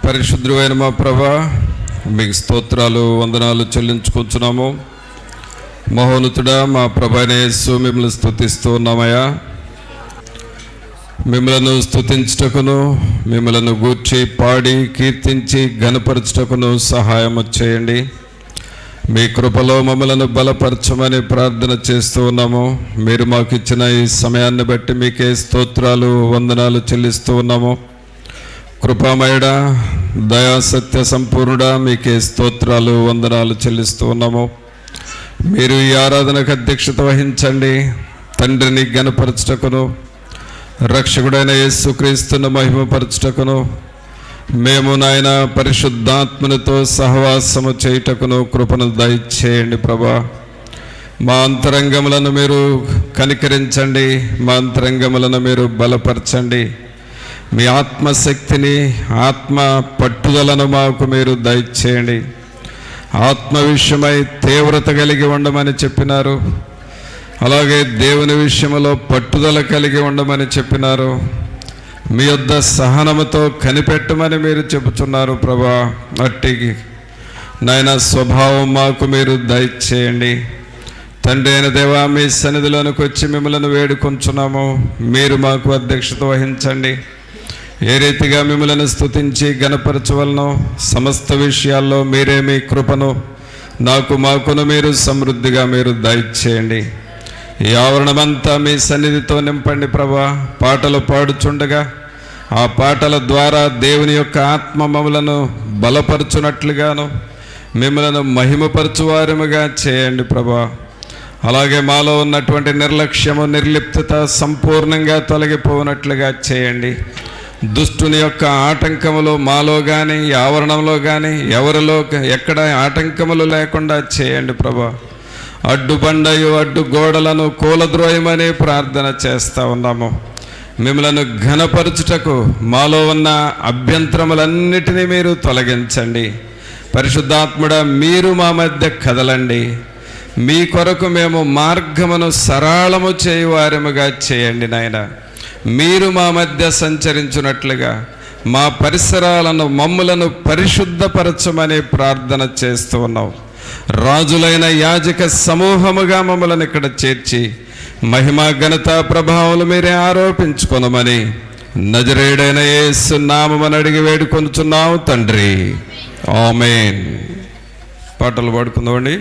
పరిశుద్ధుడైన మా ప్రభా, మీకు స్తోత్రాలు వందనాలు చెల్లించుకుంటున్నాము. మహోన్నతుడా మా ప్రభానే యేసు, మిమ్మల్ని స్తుతిస్తూ ఉన్నామయ్యా. మిమ్మలను స్తుతించుటకును, మిమ్మలను గూర్చి పాడి కీర్తించి ఘనపరచుటకును సహాయం చేయండి. మీ కృపలో మమ్మలను బలపరచమని ప్రార్థన చేస్తూ ఉన్నాము. మీరు మాకు ఇచ్చిన ఈ సమయాన్ని బట్టి మీకే స్తోత్రాలు వందనాలు చెల్లిస్తూ ఉన్నాము. కృపామయుడా, దయా సత్య సంపూర్ణుడా, మీకే స్తోత్రాలు వందనాలు చెల్లిస్తూ ఉన్నాము. మీరు ఈ ఆరాధనకు అధ్యక్షత వహించండి. తండ్రిని ఘనపరచుటకును, రక్షకుడైన యేసుక్రీస్తును మహిమపరచుటకును, మేము నాయన పరిశుద్ధాత్మనితో సహవాసము చేయుటకును కృపను దయచేయండి ప్రభా. మా అంతరంగములను మీరు కనికరించండి, మా అంతరంగములను మీరు బలపరచండి. మీ ఆత్మశక్తిని, ఆత్మ పట్టుదలను మాకు మీరు దయచేయండి. ఆత్మ విషయమై తీవ్రత కలిగి ఉండమని చెప్పినారు. అలాగే దేవుని విషయంలో పట్టుదల కలిగి ఉండమని చెప్పినారు. మీ యొద్ద సహనముతో కనిపెట్టమని మీరు చెబుతున్నారు ప్రభా. అట్టి నాయన స్వభావం మాకు మీరు దయచేయండి. తండ్రి అయిన దేవా, మీ సన్నిధిలోనికి వచ్చి మిమ్మల్ని వేడుకొంచున్నాము. మీరు మాకు అధ్యక్షత వహించండి. ఏ రీతిగా మిమ్మల్ని స్తుతించి ఘనపరచవలనో సమస్త విషయాల్లో మీరే మీ కృపను మాకును మీరు సమృద్ధిగా మీరు దయచేయండి. ఈ ఆవరణమంతా మీ సన్నిధితో నింపండి ప్రభా. పాటలు పాడుచుండగా ఆ పాటల ద్వారా దేవుని యొక్క ఆత్మ మమ్మలను బలపరచునట్లుగాను, మిమ్మలను మహిమపరచువారముగా చేయండి ప్రభా. అలాగే మాలో ఉన్నటువంటి నిర్లక్ష్యము, నిర్లిప్తత సంపూర్ణంగా తొలగిపోనట్లుగా చేయండి. దుష్టుని యొక్క ఆటంకములు మాలో కానీ, ఆవరణంలో కానీ, ఎవరిలో ఎక్కడ ఆటంకములు లేకుండా చేయండి ప్రభా. అడ్డుబండయు అడ్డు గోడలను కూలద్రోయమని ప్రార్థన చేస్తూ ఉన్నాము. మిమ్మలను ఘనపరచుటకు మాలో ఉన్న అభ్యంతరములన్నిటినీ మీరు తొలగించండి. పరిశుద్ధాత్ముడా, మీరు మా మధ్య కదలండి. మీ కొరకు మేము మార్గమును సరళము చేయువారముగా చేయండి నాయన. మీరు మా మధ్య సంచరించున్నట్లుగా మా పరిసరాలను, మమ్ములను పరిశుద్ధపరచమని ప్రార్థన చేస్తూ ఉన్నాం. రాజులైన యాజక సమూహముగా మమ్మల్ని ఇక్కడ చేర్చి మహిమ ఘనత ప్రభావాలు మీరే ఆరోపించుకొనమని నజరేయుడైన యేసు నామమున అడిగి వేడుకొనుచున్నాము తండ్రి, ఆమేన్. పాటలు పాడుకుందామండి.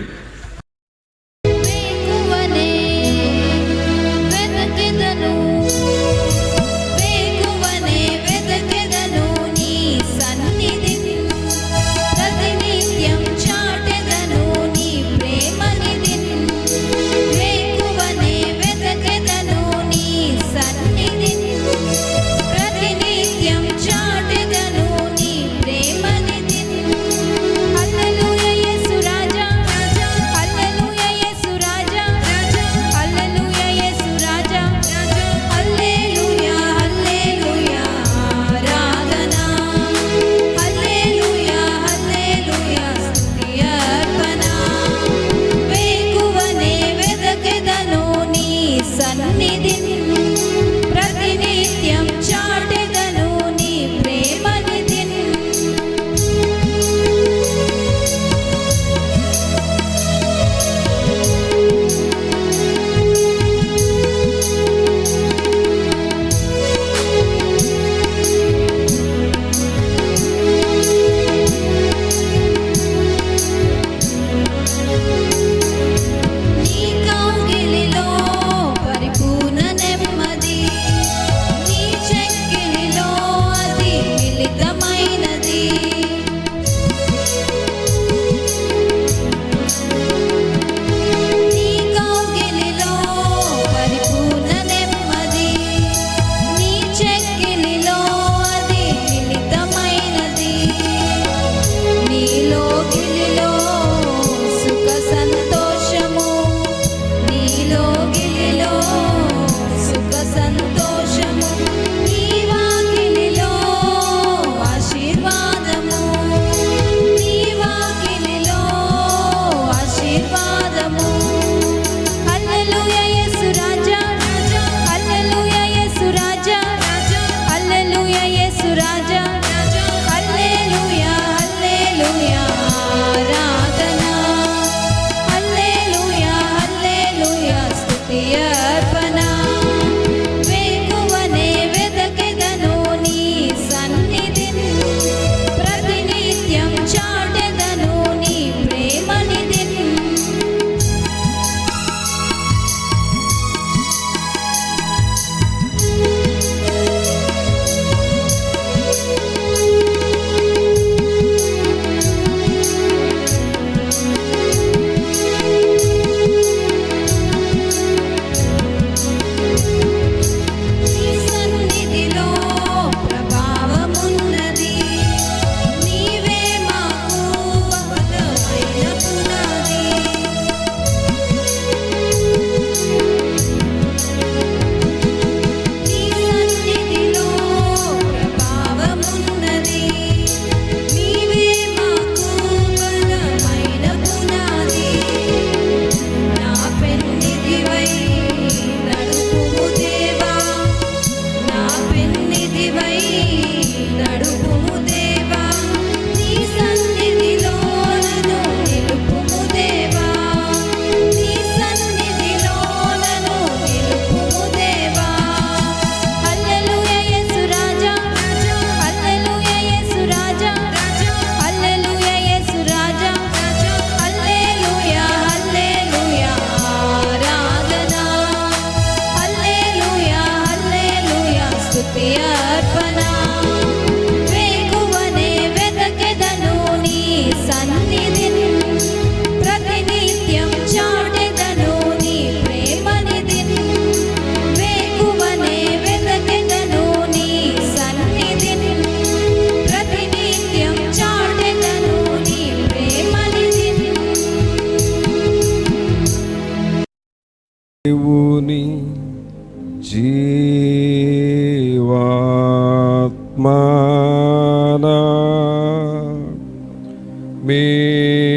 మీదికి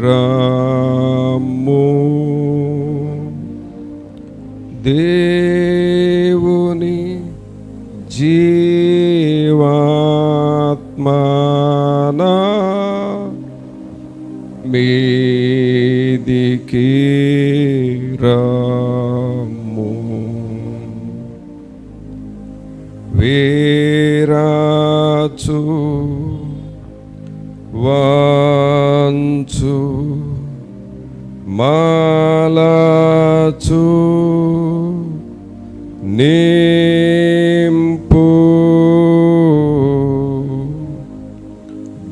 రమ్ము. దేవుని జీవాత్మనా మీదికి రమ్ము. వేరాచు వంచు మాలాచు నింపు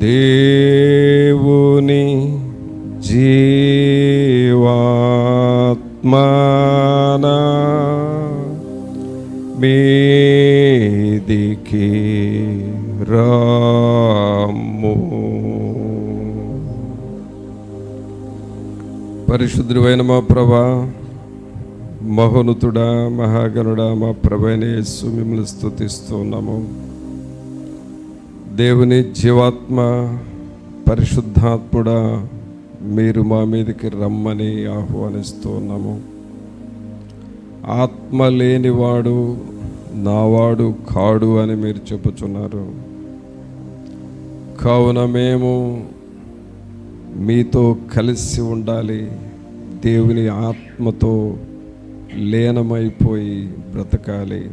దేవుని జీవాత్మనా మీదికి రమ్ము. పరిశుద్ధుడైన మా ప్రభా, మహోన్నతుడా, మహాగణుడా, మా ప్రభువైన యేసు మిమ్మల్ని స్తుతిస్తూ ఉన్నాము. దేవుని జీవాత్మ పరిశుద్ధాత్ముడా, మీరు మా మీదకి రమ్మని ఆహ్వానిస్తూ ఉన్నాము. ఆత్మ లేనివాడు నావాడు కాడు అని మీరు చెప్పుచున్నారు. కావున మేము మీతో కలిసి ఉండాలి, దేవుని ఆత్మతో లీనమైపోయి బ్రతకాలి.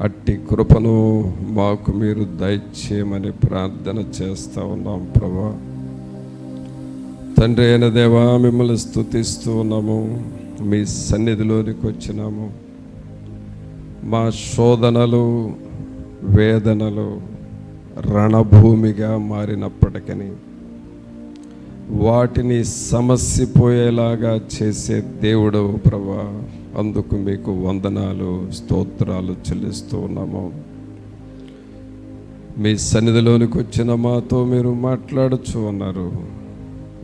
అట్టి కృపను మాకు మీరు దయచేయమని ప్రార్థన చేస్తూ ఉన్నాం ప్రభా. తండ్రి అయిన దేవా, మిమ్మల్ని స్తుతిస్తూ ఉన్నాము. మీ సన్నిధిలోనికి వచ్చినాము. మా శోధనలు, వేదనలు రణభూమిగా మారినప్పటికీ వాటిని సమసిపోయేలాగా చేసే దేవుడు ప్రభా. అందుకు మీకు వందనాలు, స్తోత్రాలు చెల్లిస్తూ ఉన్నాము. మీ సన్నిధిలోనికి వచ్చిన మాతో మీరు మాట్లాడుచు ఉన్నారు.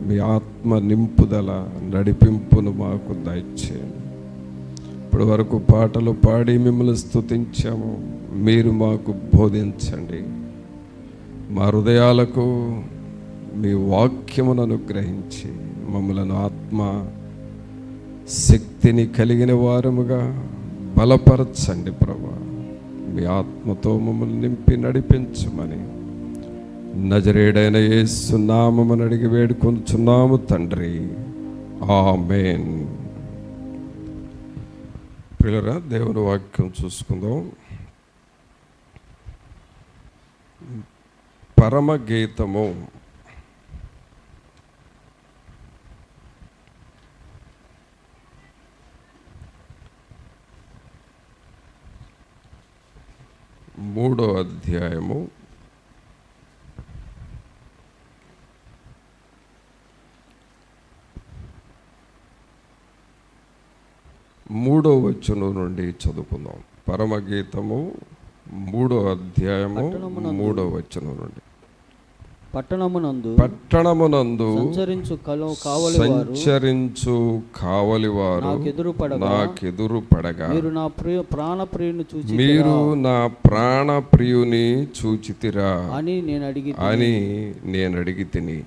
మీ ఆత్మ నింపుదల, నడిపింపును మాకు దయచేయండి. ఇప్పటి వరకు పాటలు పాడి మిమ్మల్ని స్తుతించాము. మీరు మాకు బోధించండి. మా హృదయాలకు మీ వాక్యమును అనుగ్రహించి మమ్మలను ఆత్మ శక్తిని కలిగిన వారముగా బలపరచండి ప్రభా. మీ ఆత్మతో మమ్మల్ని నింపి నడిపించమని నజరేయుడైన యేసు నామమున అడిగి వేడుకొనుచున్నాము తండ్రి, ఆమేన్. ప్రియులారా, దేవుని వాక్యం చూసుకుందాం. పరమగీతము 3వ అధ్యాయము 3వ వచనం నుండి చదువుకుందాం. పరమగీతము 3వ అధ్యాయము 3వ వచనం నుండి. పట్టణమునందు సంచరించు కావలివారు నాకెదురు పడగా మీరు నా ప్రాణప్రియుని చూచితిరా అని నేను అడిగి తిని.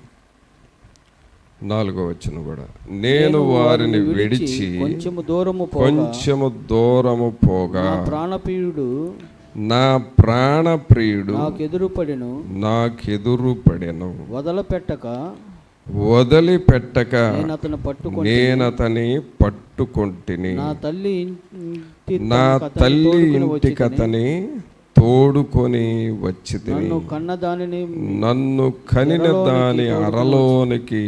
4వ వచనం కూడా, నేను వారిని విడిచి కొంచెము దూరము పోగా నా ప్రాణప్రియుడు నాకెదురు పడెను. వదిలిపెట్టక నేనతని పట్టుకొంటిని. నా తల్లి ఇంటికతని తోడుకొని వచ్చి నన్ను కనిన దాని అరలోనికి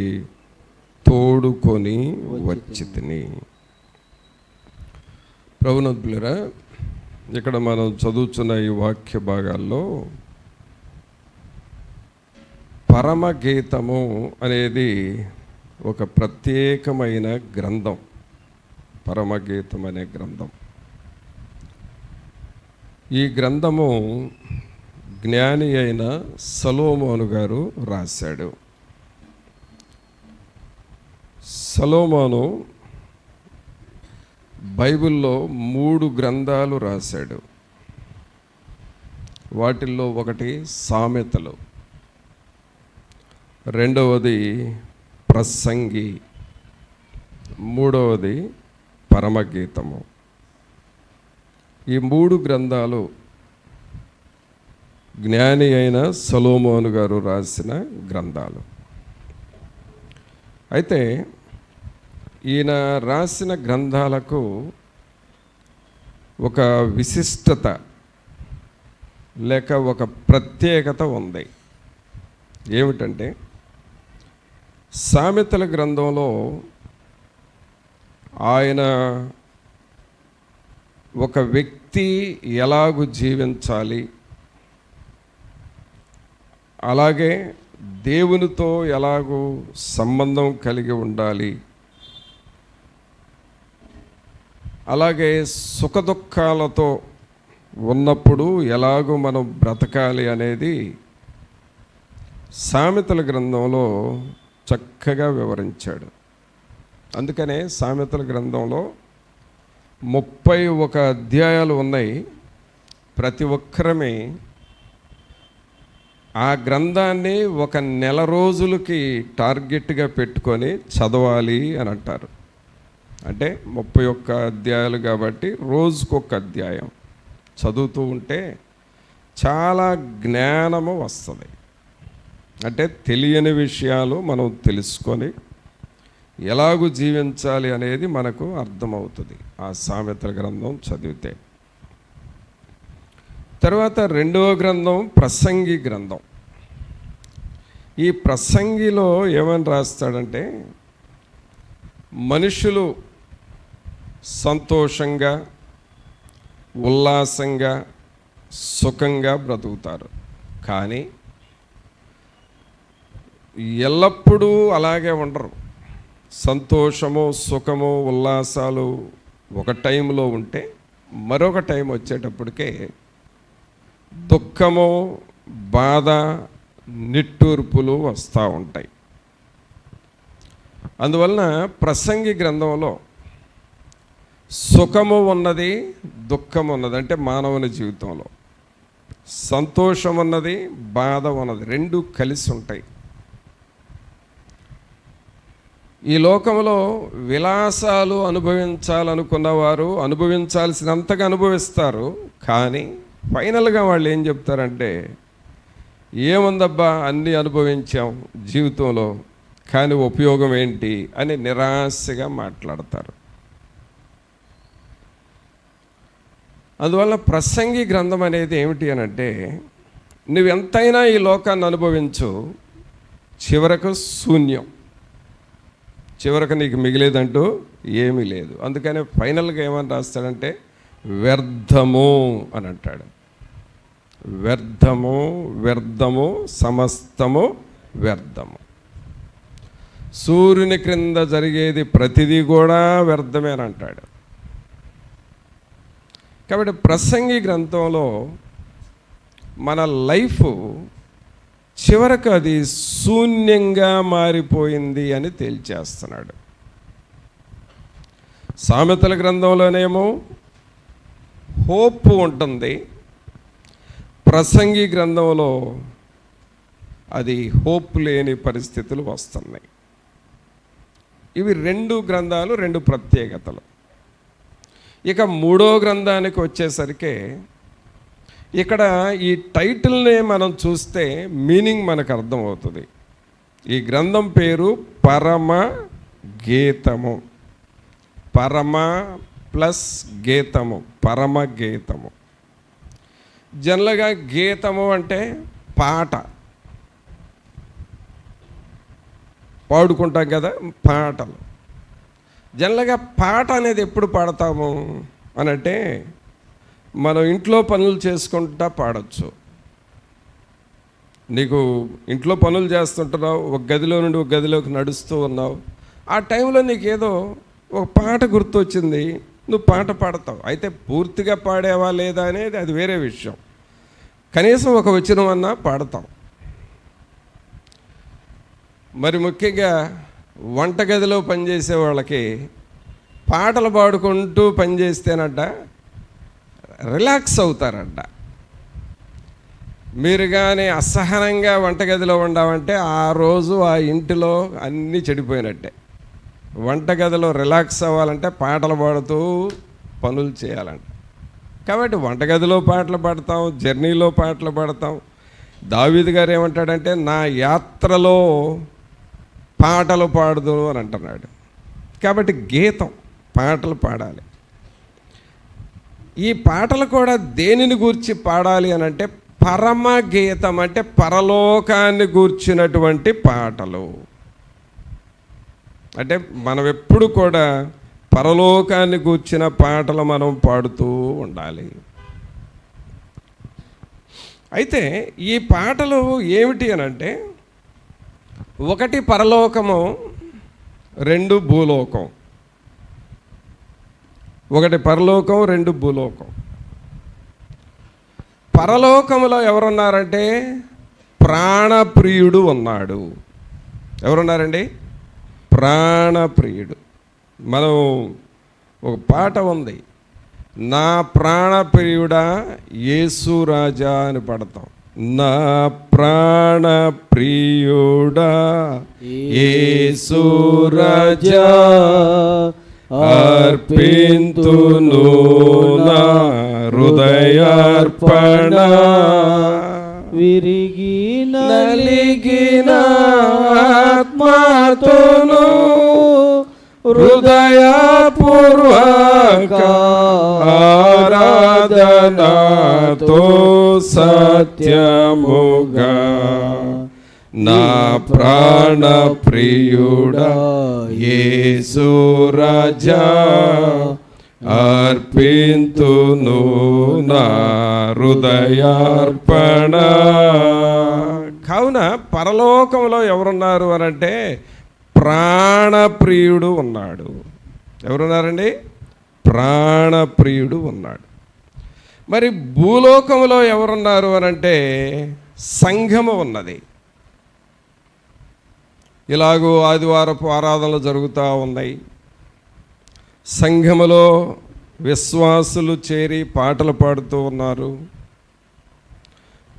తోడుకొని వచ్చి తిని. ప్రభునందులారా, ఇక్కడ మనం చదువుతున్న ఈ వాక్య భాగాల్లో పరమగీతము అనేది ఒక ప్రత్యేకమైన గ్రంథం. పరమగీతం అనే గ్రంథం. ఈ గ్రంథము జ్ఞాని అయిన సొలొమోను గారు రాశాడు. సొలొమోను బైబిల్లో 3 గ్రంథాలు రాశాడు. వాటిల్లో ఒకటి సామెతలు, రెండవది ప్రసంగి, మూడవది పరమగీతము. ఈ 3 గ్రంథాలు జ్ఞాని అయిన సొలొమోను గారు రాసిన గ్రంథాలు. అయితే ఈయన రాసిన గ్రంథాలకు ఒక విశిష్టత లేక ఒక ప్రత్యేకత ఉంది. ఏమిటంటే, సామెతల గ్రంథంలో ఆయన ఒక వ్యక్తి ఎలాగూ జీవించాలి, అలాగే దేవునితో ఎలాగూ సంబంధం కలిగి ఉండాలి, అలాగే సుఖదుఖాలతో ఉన్నప్పుడు ఎలాగూ మనం బ్రతకాలి అనేది సామెతల గ్రంథంలో చక్కగా వివరించాడు. అందుకనే సామెతల గ్రంథంలో 31 అధ్యాయాలు ఉన్నాయి. ప్రతి ఒక్కరమే ఆ గ్రంథాన్ని ఒక నెల రోజులకి టార్గెట్గా పెట్టుకొని చదవాలి అని అంటారు. అంటే 31 అధ్యాయాలు కాబట్టి రోజుకొక అధ్యాయం చదువుతూ ఉంటే చాలా జ్ఞానము వస్తుంది. అంటే తెలియని విషయాలు మనం తెలుసుకొని ఎలాగూ జీవించాలి అనేది మనకు అర్థమవుతుంది ఆ సామెతల గ్రంథం చదివితే. తర్వాత 2వ గ్రంథం ప్రసంగి గ్రంథం. ఈ ప్రసంగిలో ఏమని రాస్తాడంటే, మనుషులు సంతోషంగా, ఉల్లాసంగా, సుఖంగా బ్రతుకుతారు, కానీ ఎల్లప్పుడూ అలాగే ఉండరు. సంతోషము, సుఖము, ఉల్లాసాలు ఒక టైంలో ఉంటే మరొక టైం వచ్చేటప్పటికే దుఃఖము, బాధ, నిట్టూర్పులు వస్తూ ఉంటాయి. అందువలన ప్రసంగి గ్రంథంలో సుఖము ఉన్నది, దుఃఖం ఉన్నది. అంటే మానవుని జీవితంలో సంతోషం ఉన్నది, బాధ ఉన్నది, రెండు కలిసి ఉంటాయి. ఈ లోకంలో విలాసాలు అనుభవించాలనుకున్న వారు అనుభవించాల్సినంతగా అనుభవిస్తారు, కానీ ఫైనల్గా వాళ్ళు ఏం చెప్తారంటే, ఏముందబ్బా అన్నీ అనుభవించాం జీవితంలో, కానీ ఉపయోగం ఏంటి అని నిరాశగా మాట్లాడతారు. అందువల్ల ప్రసంగి గ్రంథం అనేది ఏమిటి అని అంటే, నువ్వెంతైనా ఈ లోకాన్ని అనుభవించు, చివరకు శూన్యం, చివరకు నీకు మిగిలేదంటూ ఏమీ లేదు. అందుకని ఫైనల్గా ఏమని రాస్తాడంటే, వ్యర్థము అని అంటాడు. వ్యర్థము, వ్యర్థము, సమస్తము వ్యర్థము. సూర్యుని క్రింద జరిగేది ప్రతిదీ కూడా వ్యర్థమే అని అంటాడు. కాబట్టి ప్రసంగి గ్రంథంలో మన లైఫ్ చివరకు అది శూన్యంగా మారిపోయింది అని తేల్చేస్తున్నాడు. సామెతల గ్రంథంలోనేమో హోప్ ఉంటుంది, ప్రసంగి గ్రంథంలో అది హోప్ లేని పరిస్థితులు వస్తున్నాయి. ఇవి 2 గ్రంథాలు, 2 ప్రత్యేకతలు. ఇక 3వ గ్రంథానికి వచ్చేసరికి ఇక్కడ ఈ టైటిల్ని మనం చూస్తే మీనింగ్ మనకు అర్థమవుతుంది. ఈ గ్రంథం పేరు పరమ గీతము. పరమ ప్లస్ గీతము, పరమ గీతము. జనరల్గా గీతము అంటే పాట, పాడుకుంటాం కదా పాటలు. జనరల్గా పాట అనేది ఎప్పుడు పాడతాము అని అంటే, మనం ఇంట్లో పనులు చేసుకుంటా పాడచ్చు. నీకు ఇంట్లో పనులు చేస్తుంటున్నావు, ఒక గదిలో నుండి ఒక గదిలోకి నడుస్తూ ఉన్నావు, ఆ టైంలో నీకు ఏదో ఒక పాట గుర్తొచ్చింది, నువ్వు పాట పాడతావు. అయితే పూర్తిగా పాడేవా లేదా అనేది అది వేరే విషయం. కనీసం ఒక వచనం అన్నా పాడతాం. మరి ముఖ్యంగా వంటగదిలో పనిచేసే వాళ్ళకి పాటలు పాడుకుంటూ పనిచేస్తేనట రిలాక్స్ అవుతారంట. మీరు కానీ అసహనంగా వంటగదిలో ఉండామంటే ఆ రోజు ఆ ఇంటిలో అన్నీ చెడిపోయినట్టే. వంటగదిలో రిలాక్స్ అవ్వాలంటే పాటలు పాడుతూ పనులు చేయాలంట. కాబట్టి వంటగదిలో పాటలు పాడతాం, జర్నీలో పాటలు పాడతాం. దావీదు గారు ఏమంటాడంటే, నా యాత్రలో పాటలు పాడుదు అని అంటున్నాడు. కాబట్టి గీతం, పాటలు పాడాలి. ఈ పాటలు కూడా దేనిని గూర్చి పాడాలి అని అంటే, పరమ గీతం అంటే పరలోకాన్ని గూర్చినటువంటి పాటలు. అంటే మనం ఎప్పుడు కూడా పరలోకాన్ని గూర్చిన పాటలు మనం పాడుతూ ఉండాలి. అయితే ఈ పాటలు ఏమిటి అని అంటే, ఒకటి పరలోకము, రెండు భూలోకం. ఒకటి పరలోకం, రెండు భూలోకం. పరలోకములో ఎవరున్నారంటే ప్రాణప్రియుడు ఉన్నాడు. ఎవరున్నారండి? ప్రాణప్రియుడు. మనం ఒక పాట ఉంది, నా ప్రాణప్రియుడా యేసు రాజా అని పాడతాం. నా ప్రాణప్రియుడా యేసు రాజా అర్పింతును నా హృదయార్పణ, విరిగి నలిగిన ఆత్మతోను హృదయపూర్వక ఆరాధనతో సత్యముగా నా ప్రాణప్రియుడా యేసు రాజా అర్పింతును నా హృదయార్పణ. కావున పరలోకంలో ఎవరున్నారు అని అంటే ప్రాణప్రియుడు ఉన్నాడు. ఎవరున్నారండి? ప్రాణప్రియుడు ఉన్నాడు. మరి భూలోకంలో ఎవరున్నారు అని అంటే సంఘము ఉన్నది. ఇలాగూ ఆదివారపు ఆరాధనలు జరుగుతూ ఉన్నాయి. సంఘములో విశ్వాసులు చేరి పాటలు పాడుతూ ఉన్నారు,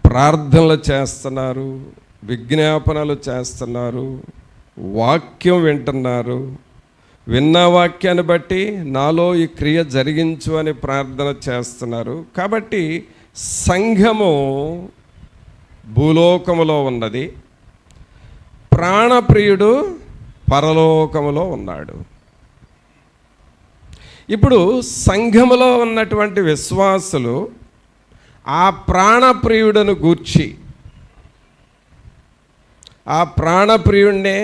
ప్రార్థనలు చేస్తున్నారు, విజ్ఞాపనలు చేస్తున్నారు, వాక్యం వింటున్నారు. విన్న వాక్యాన్ని బట్టి నాలో ఈ క్రియ జరిగించు అని ప్రార్థన చేస్తున్నారు. కాబట్టి సంఘము భూలోకములో ఉన్నది, ప్రాణప్రియుడు పరలోకములో ఉన్నాడు. ఇప్పుడు సంఘములో ఉన్నటువంటి విశ్వాసులు ఆ ప్రాణప్రియుడను గూర్చి, ఆ ప్రాణప్రియుడినే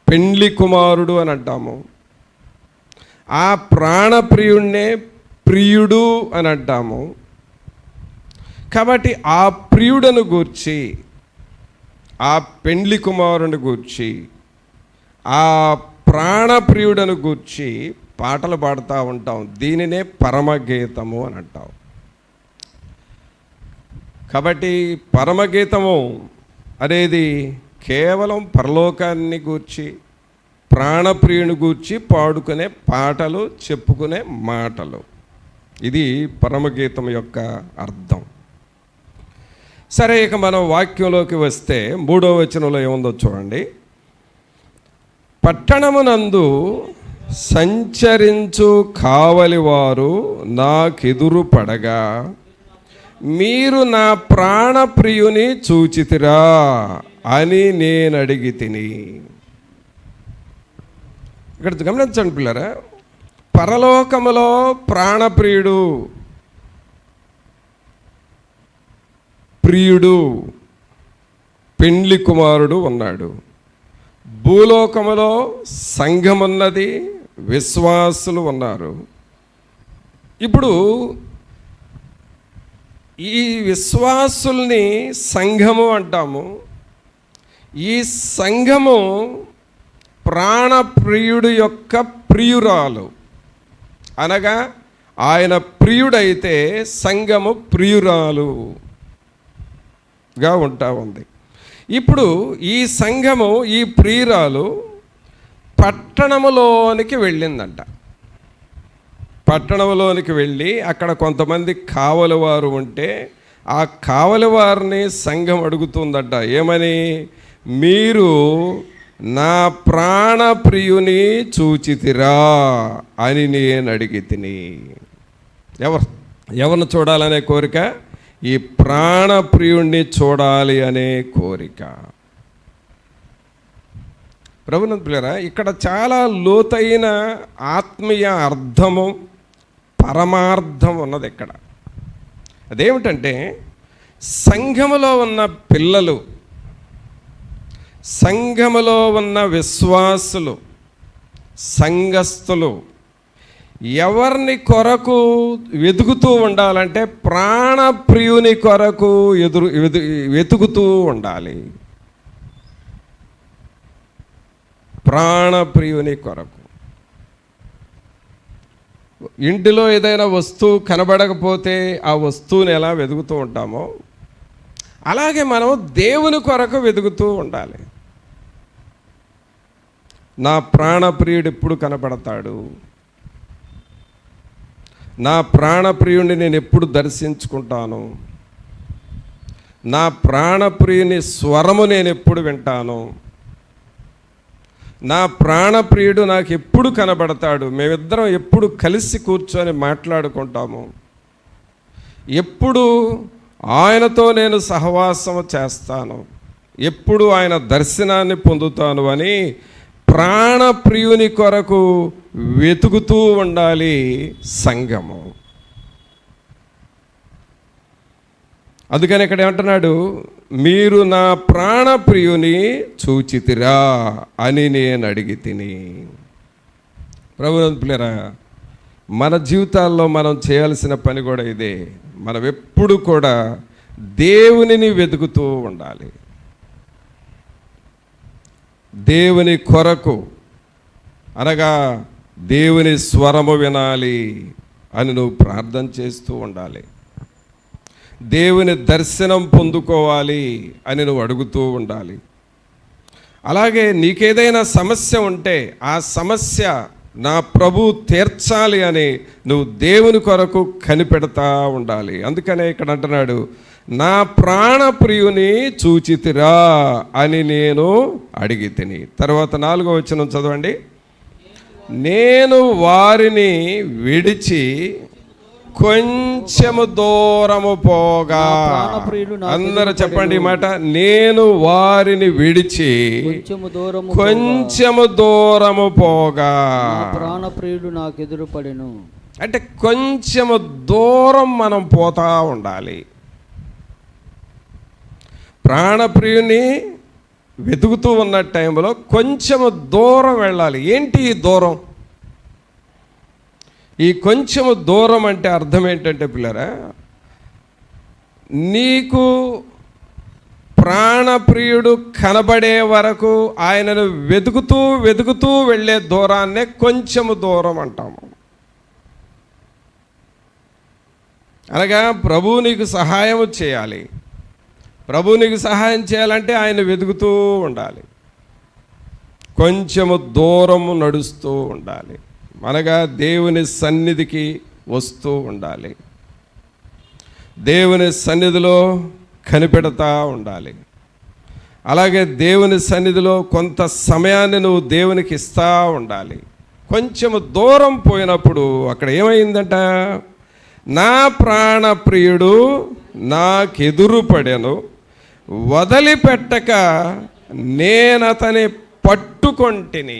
పెండ్లి కుమారుడు అని అంటాము, ఆ ప్రాణప్రియుడినే ప్రియుడు అని అంటాము. కాబట్టి ఆ ప్రియుడను గూర్చి, ఆ పెండ్లి కుమారుని గూర్చి, ఆ ప్రాణప్రియుడను గూర్చి పాటలు పాడుతూ ఉంటాం. దీనినే పరమగీతము అని అంటాం. కాబట్టి పరమగీతము అనేది కేవలం పరలోకాన్ని గూర్చి, ప్రాణప్రియుని గూర్చి పాడుకునే పాటలు, చెప్పుకునే మాటలు. ఇది పరమగీతం యొక్క అర్థం. సరే, ఇక మనం వాక్యంలోకి వస్తే 3వ వచనంలో ఏముందో చూడండి. పట్టణమునందు సంచరించు కావలివారు నాకెదురు పడగా మీరు నా ప్రాణప్రియుని చూచితిరా అని నేను అడిగి తిని. ఇక్కడ గమనించండి పిల్లరా, పరలోకములో ప్రాణప్రియుడు, ప్రియుడు, పెండ్లి కుమారుడు ఉన్నాడు. భూలోకములో సంఘమున్నది, విశ్వాసులు ఉన్నారు. ఇప్పుడు ఈ విశ్వాసుల్ని సంఘము అంటాము. ఈ సంఘము ప్రాణప్రియుడు యొక్క ప్రియురాలు, అనగా ఆయన ప్రియుడైతే సంఘము ప్రియురాలుగా ఉంటా ఉంది. ఇప్పుడు ఈ సంఘము, ఈ ప్రియురాలు పట్టణములోనికి వెళ్ళిందంట. పట్టణంలోనికి వెళ్ళి అక్కడ కొంతమంది కావలి వారు ఉంటే ఆ కావలి వారిని సంఘం అడుగుతుందట, ఏమని? మీరు నా ప్రాణ ప్రియుని చూచితిరా అని నేను అడిగి తిని. ఎవరిని చూడాలనే కోరిక? ఈ ప్రాణ ప్రియుణ్ణి చూడాలి అనే కోరిక. ప్రభునందు ప్రియులారా, ఇక్కడ చాలా లోతైన ఆత్మీయ అర్థము, పరమార్థం ఉన్నది ఇక్కడ. అదేమిటంటే, సంఘములో ఉన్న పిల్లలు, సంఘములో ఉన్న విశ్వాసులు, సంఘస్థులు ఎవరిని కొరకు వెతుకుతూ ఉండాలంటే ప్రాణప్రియుని కొరకు వెతుకుతూ ఉండాలి. ప్రాణప్రియుని కొరకు. ఇంటిలో ఏదైనా వస్తువు కనబడకపోతే ఆ వస్తువుని ఎలా వెతుకుతూ ఉంటామో అలాగే మనం దేవుని కొరకు వెతుకుతూ ఉండాలి. నా ప్రాణప్రియుడు ఎప్పుడు కనపడతాడు? నా ప్రాణప్రియుడిని నేను ఎప్పుడు దర్శించుకుంటాను? నా ప్రాణప్రియుని స్వరము నేను ఎప్పుడు వింటాను? నా ప్రాణప్రియుడు నాకు ఎప్పుడు కనబడతాడు? మేమిద్దరం ఎప్పుడు కలిసి కూర్చొని మాట్లాడుకుంటాము? ఎప్పుడు ఆయనతో నేను సహవాసము చేస్తాను? ఎప్పుడు ఆయన దర్శనాన్ని పొందుతాను అని ప్రాణప్రియుని కొరకు వెతుకుతూ ఉండాలి సంఘము. అందుకని ఇక్కడ ఏమంటున్నాడు? మీరు నా ప్రాణప్రియుని చూచితిరా అని నేను అడిగి తిని. ప్రభునందు ప్రియులారా, మన జీవితాల్లో మనం చేయాల్సిన పని కూడా ఇదే. మనం ఎప్పుడు కూడా దేవునిని వెతుకుతూ ఉండాలి. దేవుని కొరకు అనగా దేవుని స్వరము వినాలి అని నువ్వు ప్రార్థన చేస్తూ ఉండాలి. దేవుని దర్శనం పొందుకోవాలి అని నువ్వు అడుగుతూ ఉండాలి. అలాగే నీకేదైనా సమస్య ఉంటే ఆ సమస్య నా ప్రభు తీర్చాలి అని నువ్వు దేవుని కొరకు కనిపెడతా ఉండాలి. అందుకనే ఇక్కడ అంటున్నాడు, నా ప్రాణప్రియుని చూచితిరా అని నేను అడిగి తిని. తర్వాత 4వ వచనం చదవండి. నేను వారిని విడిచి కొంచెము దూరము పోగా. అందరూ చెప్పండి ఈ మాట. నేను వారిని విడిచి కొంచెము దూరము పోగా ప్రాణప్రియుడు నాకు ఎదురుపడెను. అంటే కొంచెము దూరం మనం పోతా ఉండాలి. ప్రాణప్రియుని వెతుకుతూ ఉన్న టైంలో కొంచెము దూరం వెళ్ళాలి. ఏంటి ఈ దూరం? ఈ కొంచెము దూరం అంటే అర్థం ఏంటంటే పిల్లరా, నీకు ప్రాణప్రియుడు కనబడే వరకు ఆయనను వెతుకుతూ వెతుకుతూ వెళ్ళే దూరాన్నే కొంచెము దూరం అంటాము. అనగా ప్రభువు నీకు సహాయం చేయాలి. ప్రభువు నీకు సహాయం చేయాలంటే ఆయన వెతుకుతూ ఉండాలి. కొంచెము దూరము నడుస్తూ ఉండాలి. అనగా దేవుని సన్నిధికి వస్తూ ఉండాలి. దేవుని సన్నిధిలో కనిపెడతా ఉండాలి. అలాగే దేవుని సన్నిధిలో కొంత సమయాన్ని నువ్వు దేవునికి ఇస్తూ ఉండాలి. కొంచెము దూరం పోయినప్పుడు అక్కడ ఏమైందంట? నా ప్రాణప్రియుడు నాకెదురు పడెను, వదిలిపెట్టక నేనతని పట్టుకొంటిని.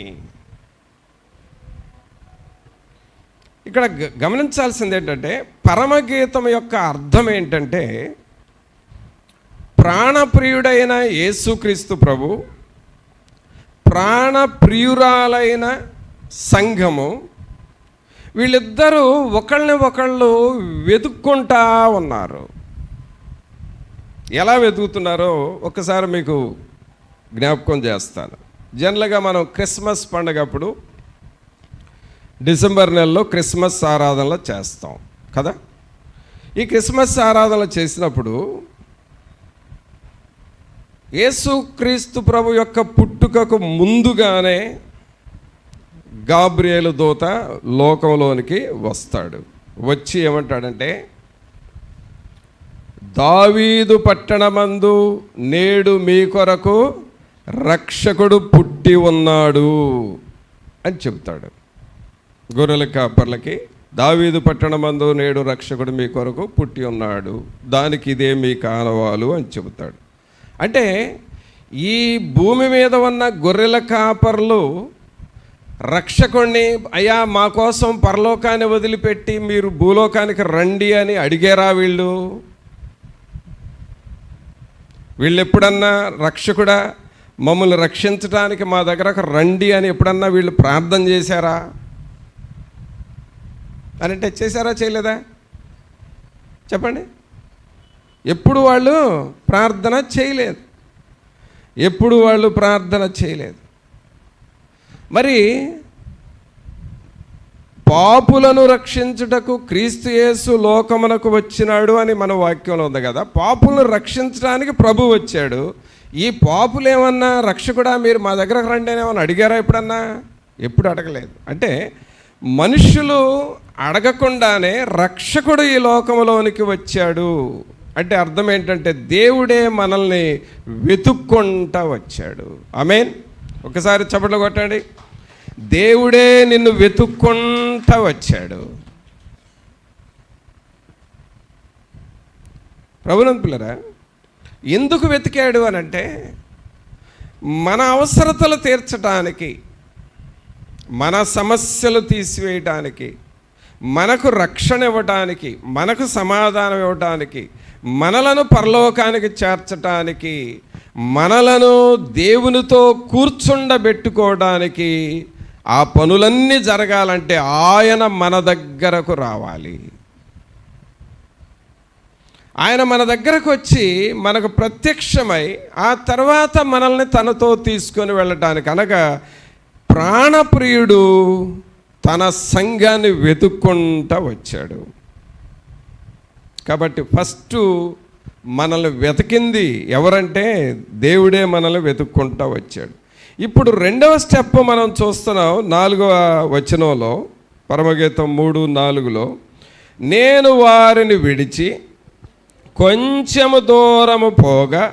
ఇక్కడ గమనించాల్సింది ఏంటంటే, పరమగీతం యొక్క అర్థం ఏంటంటే, ప్రాణప్రియుడైన యేసుక్రీస్తు ప్రభు, ప్రాణప్రియురాలైన సంఘము, వీళ్ళిద్దరూ ఒకళ్ళని ఒకళ్ళు వెతుక్కుంటా ఉన్నారు. ఎలా వెతుకుతున్నారో ఒకసారి మీకు జ్ఞాపకం చేస్తాను. జనరల్గా మనం క్రిస్మస్ పండుగప్పుడు డిసెంబర్ నెలలో క్రిస్మస్ ఆరాధనలు చేస్తాం కదా. ఈ క్రిస్మస్ ఆరాధనలు చేసినప్పుడు యేసుక్రీస్తు ప్రభు యొక్క పుట్టుకకు ముందుగానే గాబ్రియేలు దూత లోకంలోనికి వస్తాడు. వచ్చి ఏమంటాడంటే, దావీదు పట్టణమందు నేడు మీ కొరకు రక్షకుడు పుట్టి ఉన్నాడు అని చెప్తాడు. గొర్రెల కాపర్లకి దావీదు పట్టణమందు నేడు రక్షకుడు మీ కొరకు పుట్టి ఉన్నాడు, దానికి ఇదే మీ కానవాలు అని చెబుతాడు. అంటే ఈ భూమి మీద ఉన్న గొర్రెల కాపర్లు రక్షకుడిని, అయ్యా మా కోసం పరలోకాన్ని వదిలిపెట్టి మీరు భూలోకానికి రండి అని అడిగారా? వీళ్ళు ఎప్పుడన్నా రక్షకుడా మమ్మల్ని రక్షించడానికి మా దగ్గరకు రండి అని ఎప్పుడన్నా వీళ్ళు ప్రార్థన చేశారా అని అంటే చేశారా, చేయలేదా? చెప్పండి. ఎప్పుడు వాళ్ళు ప్రార్థన చేయలేదు, ఎప్పుడు వాళ్ళు ప్రార్థన చేయలేదు. మరి పాపులను రక్షించుటకు క్రీస్తు యేసు లోకమునకు వచ్చినాడు అని మన వాక్యంలో ఉంది కదా. పాపులను రక్షించడానికి ప్రభు వచ్చాడు. ఈ పాపులు ఏమన్నా రక్షకుడా మీరు మా దగ్గరకు రండి అని ఏమన్నా అడిగారా ఎప్పుడన్నా? ఎప్పుడు అడగలేదు. అంటే మనుషులు అడగకుండానే రక్షకుడు ఈ లోకంలోనికి వచ్చాడు. అంటే అర్థం ఏంటంటే దేవుడే మనల్ని వెతుక్కుంటా వచ్చాడు. ఆమేన్. ఒకసారి చప్పట్లు కొట్టండి. దేవుడే నిన్ను వెతుక్కుంటా వచ్చాడు. ప్రభునందు పిల్లరా, ఎందుకు వెతికాడు అని అంటే మన అవసరతలు తీర్చడానికి, మన సమస్యలు తీసివేయటానికి, మనకు రక్షణ ఇవ్వటానికి, మనకు సమాధానం ఇవ్వటానికి, మనలను పరలోకానికి చేర్చటానికి, మనలను దేవునితో కూర్చుండబెట్టుకోవడానికి, ఆ పనులన్నీ జరగాలంటే ఆయన మన దగ్గరకు రావాలి. ఆయన మన దగ్గరకు వచ్చి మనకు ప్రత్యక్షమై ఆ తర్వాత మనల్ని తనతో తీసుకొని వెళ్ళటానికి, అనగా ప్రాణప్రియుడు తన సంఘాన్ని వెతుక్కుంటా వచ్చాడు. కాబట్టి ఫస్ట్ మనల్ని వెతికింది ఎవరంటే దేవుడే మనల్ని వెతుక్కుంటా వచ్చాడు. ఇప్పుడు రెండవ స్టెప్ మనం చూస్తున్నాం 4వ వచనంలో, పరమగీతం 3:4లో, నేను వారిని విడిచి కొంచెము దూరము పోగా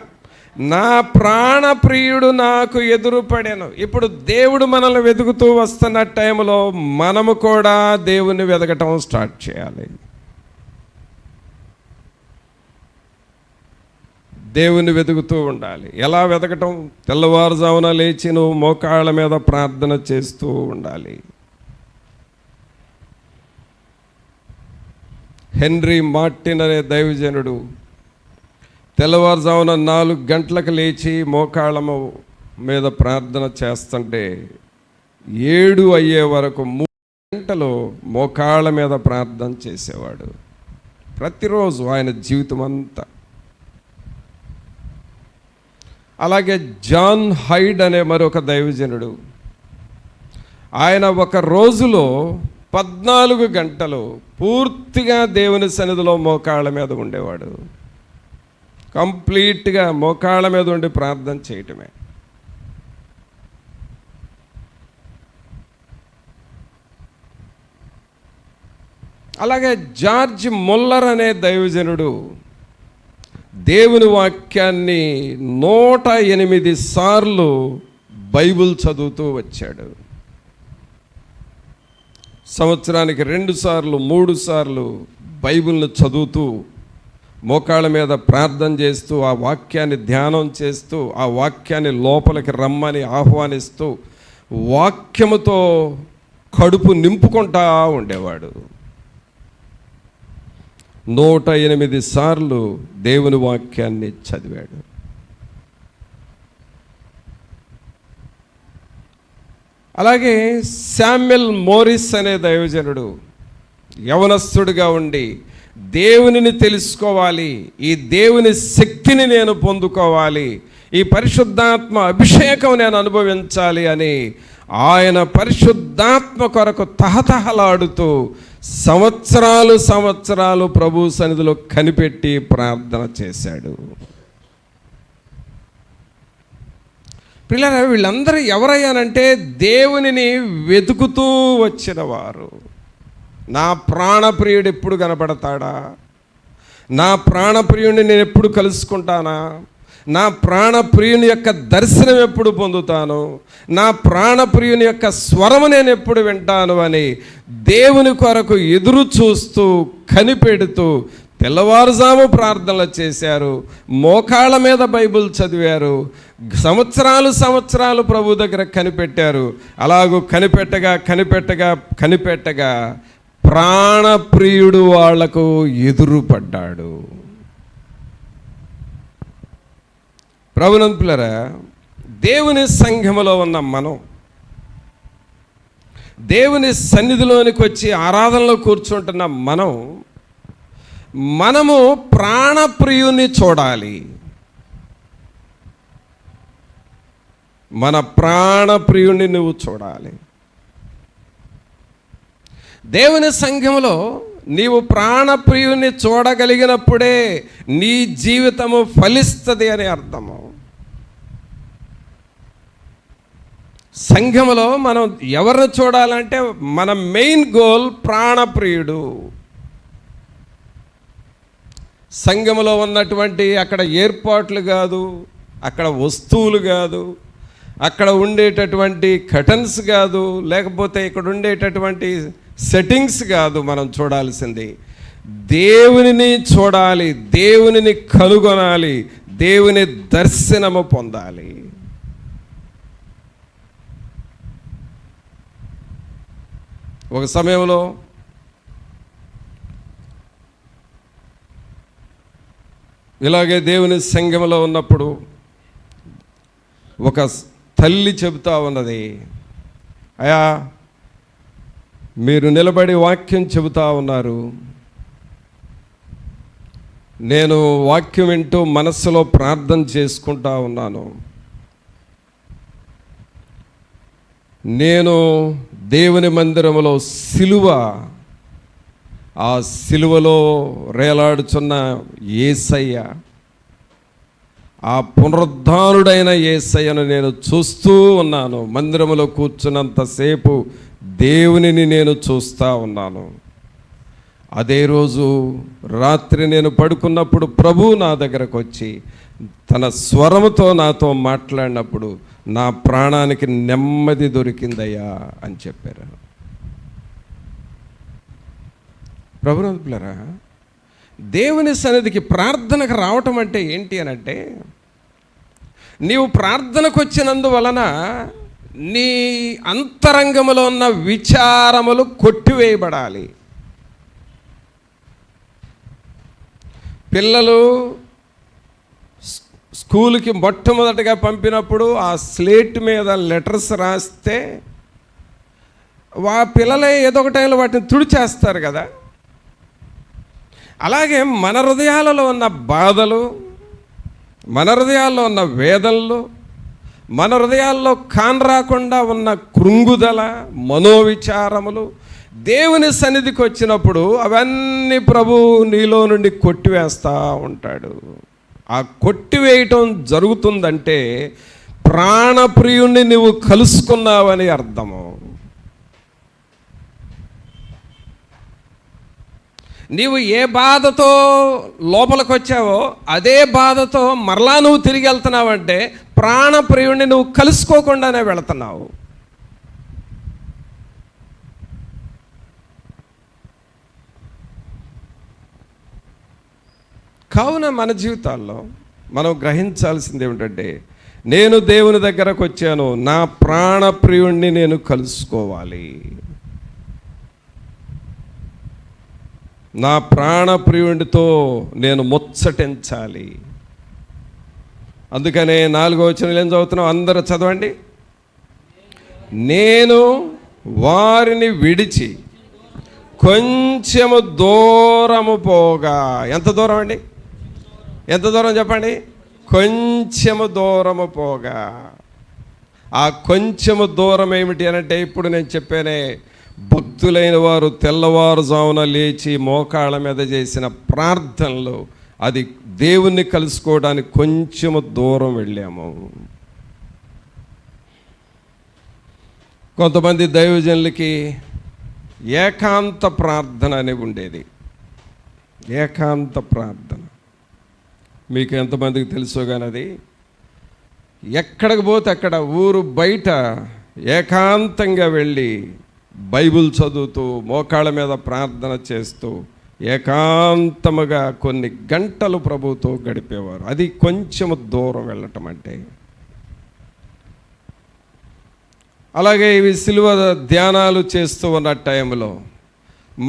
నా ప్రాణప్రియుడు నాకు ఎదురుపడాను. ఇప్పుడు దేవుడు మనల్ని వెతుకుతూ వస్తున్న టైంలో మనము కూడా దేవుని వెతకటం స్టార్ట్ చేయాలి. దేవుని వెతుకుతూ ఉండాలి. ఎలా వెతకటం? తెల్లవారుజామున లేచి నువ్వు మోకాళ్ళ మీద ప్రార్థన చేస్తూ ఉండాలి. హెన్రీ మార్టిన్ అనే దైవజనుడు తెల్లవారుజామున 4 గంటలకు లేచి మోకాళ్ళ మీద ప్రార్థన చేస్తుంటే 7 అయ్యే వరకు 3 గంటలు మోకాళ్ళ మీద ప్రార్థన చేసేవాడు ప్రతిరోజు ఆయన జీవితం అంతా. అలాగే జాన్ హైడ్ అనే మరొక దైవజనుడు, ఆయన ఒక రోజులో 14 గంటలు పూర్తిగా దేవుని సన్నిధిలో మోకాళ్ళ మీద ఉండేవాడు. కంప్లీట్గా మోకాళ్ళ మీద ఉండి ప్రార్థన చేయటమే. అలాగే జార్జ్ ముల్లర్ అనే దైవజనుడు దేవుని వాక్యాన్ని 108 సార్లు బైబిల్ చదువుతూ వచ్చాడు. సంవత్సరానికి 2 సార్లు 3 సార్లు బైబిల్ను చదువుతూ మోకాళ్ళ మీద ప్రార్థన చేస్తూ ఆ వాక్యాన్ని ధ్యానం చేస్తూ ఆ వాక్యాన్ని లోపలికి రమ్మని ఆహ్వానిస్తూ వాక్యముతో కడుపు నింపుకుంటా ఉండేవాడు. 108 సార్లు దేవుని వాక్యాన్ని చదివాడు. అలాగే శామ్యుయల్ మోరిస్ అనే దైవజనుడు యవనస్తుడిగా ఉండి దేవునిని తెలుసుకోవాలి, ఈ దేవుని శక్తిని నేను పొందుకోవాలి, ఈ పరిశుద్ధాత్మ అభిషేకం నేను అనుభవించాలి అని ఆయన పరిశుద్ధాత్మ కొరకు తహతహలాడుతూ సంవత్సరాలు ప్రభు సన్నిధిలో కనిపెట్టి ప్రార్థన చేశాడు. పిల్లలు వీళ్ళందరూ ఎవరయ్యానంటే దేవునిని వెతుకుతూ వచ్చిన వారు. నా ప్రాణప్రియుడు ఎప్పుడు కనపడతాడా, నా ప్రాణప్రియుడిని నేను ఎప్పుడు కలుసుకుంటానా? నా ప్రాణప్రియుని యొక్క దర్శనం ఎప్పుడు పొందుతాను? నా ప్రాణప్రియుని యొక్క స్వరము నేను ఎప్పుడు వింటాను అని దేవుని కొరకు ఎదురు చూస్తూ కనిపెడుతూ తెల్లవారుజాము ప్రార్థనలు చేశారు, మోకాళ్ళ మీద బైబిల్ చదివారు, సంవత్సరాలు ప్రభు దగ్గర కనిపెట్టారు. అలాగూ కనిపెట్టగా ప్రాణప్రియుడు వాళ్లకు ఎదురుపడ్డాడు. ప్రభునంతులారా, దేవుని సంఘములో ఉన్న మనం దేవుని సన్నిధిలోనికి వచ్చి ఆరాధనలో కూర్చుంటున్న మనము ప్రాణప్రియుని చూడాలి. మన ప్రాణప్రియుని నువ్వు చూడాలి. దేవుని సంఘములో నీవు ప్రాణప్రియుని చూడగలిగినప్పుడే నీ జీవితము ఫలిస్తుంది అని అర్థము. సంఘములో మనం ఎవరిని చూడాలంటే మన మెయిన్ గోల్ ప్రాణప్రియుడు. సంఘములో ఉన్నటువంటి అక్కడ ఏర్పాట్లు కాదు, అక్కడ వస్తువులు కాదు, అక్కడ ఉండేటటువంటి కర్టన్స్ కాదు, లేకపోతే ఇక్కడ ఉండేటటువంటి సెట్టింగ్స్ కాదు. మనం చూడాల్సింది దేవునిని చూడాలి, దేవునిని కనుగొనాలి, దేవుని దర్శనము పొందాలి. ఒక సమయంలో ఇలాగే దేవుని సంఘములో ఉన్నప్పుడు ఒక తల్లి చెబుతా ఉన్నది, అయ్యా మీరు నిలబడి వాక్యం చెబుతా ఉన్నారు, నేను వాక్యం వింటూ మనస్సులో ప్రార్థన చేసుకుంటా ఉన్నాను. నేను దేవుని మందిరములో ఆ సిలువలో వేలాడుచున్న యేసయ్య, ఆ పునరుద్ధానుడైన యేసయ్యను నేను చూస్తూ ఉన్నాను. మందిరములో కూర్చున్నంతసేపు దేవునిని నేను చూస్తూ ఉన్నాను. అదే రోజు రాత్రి నేను పడుకున్నప్పుడు ప్రభువు నా దగ్గరకు వచ్చి తన స్వరముతో నాతో మాట్లాడినప్పుడు నా ప్రాణానికి నెమ్మది దొరికిందయ్యా అని చెప్పారు. ప్రభునంతులారా, దేవుని సన్నిధికి ప్రార్థనకు రావటం అంటే ఏంటి అని అంటే, నీవు ప్రార్థనకు వచ్చినందువలన నీ అంతరంగములో ఉన్న విచారములు కొట్టివేయబడాలి. పిల్లలు స్కూల్కి మొట్టమొదటిగా పంపినప్పుడు ఆ స్లేట్ మీద లెటర్స్ రాస్తే పిల్లలే ఏదో ఒక టైంలో వాటిని తుడిచేస్తారు కదా. అలాగే మన హృదయాలలో ఉన్న బాధలు, మన హృదయాల్లో ఉన్న వేదనలు, మన హృదయాల్లో కానరాకుండా ఉన్న కృంగుదల, మనోవిచారములు దేవుని సన్నిధికి వచ్చినప్పుడు అవన్నీ ప్రభు నీలో నుండి కొట్టివేస్తూ ఉంటాడు. ఆ కొట్టివేయటం జరుగుతుందంటే ప్రాణప్రియుణ్ణి నువ్వు కలుసుకున్నావని అర్థము. నీవు ఏ బాధతో లోపలికి వచ్చావో అదే బాధతో మరలా నువ్వు తిరిగి వెళ్తున్నావంటే ప్రాణప్రియుణ్ణి నువ్వు కలుసుకోకుండానే వెళుతున్నావు. కావున మన జీవితాల్లో మనం గ్రహించాల్సింది ఏమిటంటే, నేను దేవుని దగ్గరకు వచ్చాను, నా ప్రాణప్రియుణ్ణి నేను కలుసుకోవాలి, నా ప్రాణప్రియుడితో నేను ముచ్చటించాలి. అందుకనే 4వ వచనం ఏం చదువుతున్నాం? అందరూ చదవండి. నేను వారిని విడిచి కొంచెము దూరము పోగా. ఎంత దూరం అండి? ఎంత దూరం చెప్పండి? కొంచెము దూరము పోగా. ఆ కొంచెము దూరం ఏమిటి అనంటే, ఇప్పుడు నేను చెప్పానే, భక్తులైన వారు తెల్లవారుజామున లేచి మోకాళ్ళ మీద చేసిన ప్రార్థనలు, అది దేవుణ్ణి కలుసుకోవడానికి కొంచెము దూరం వెళ్ళాము. కొంతమంది దైవజనులకి ఏకాంత ప్రార్థన అని ఉండేది. ఏకాంత ప్రార్థన. మీకు ఎంతమందికి తెలుసో కానీ అది ఎక్కడికి పోతే అక్కడ ఊరు బయట ఏకాంతంగా వెళ్ళి బైబిల్ చదువుతూ మోకాళ్ళ మీద ప్రార్థన చేస్తూ ఏకాంతముగా కొన్ని గంటలు ప్రభువుతో గడిపేవారు. అది కొంచెము దూరం వెళ్ళటం అంటే. అలాగే ఇవి సిలువ ధ్యానాలు చేస్తూ ఉన్న టైంలో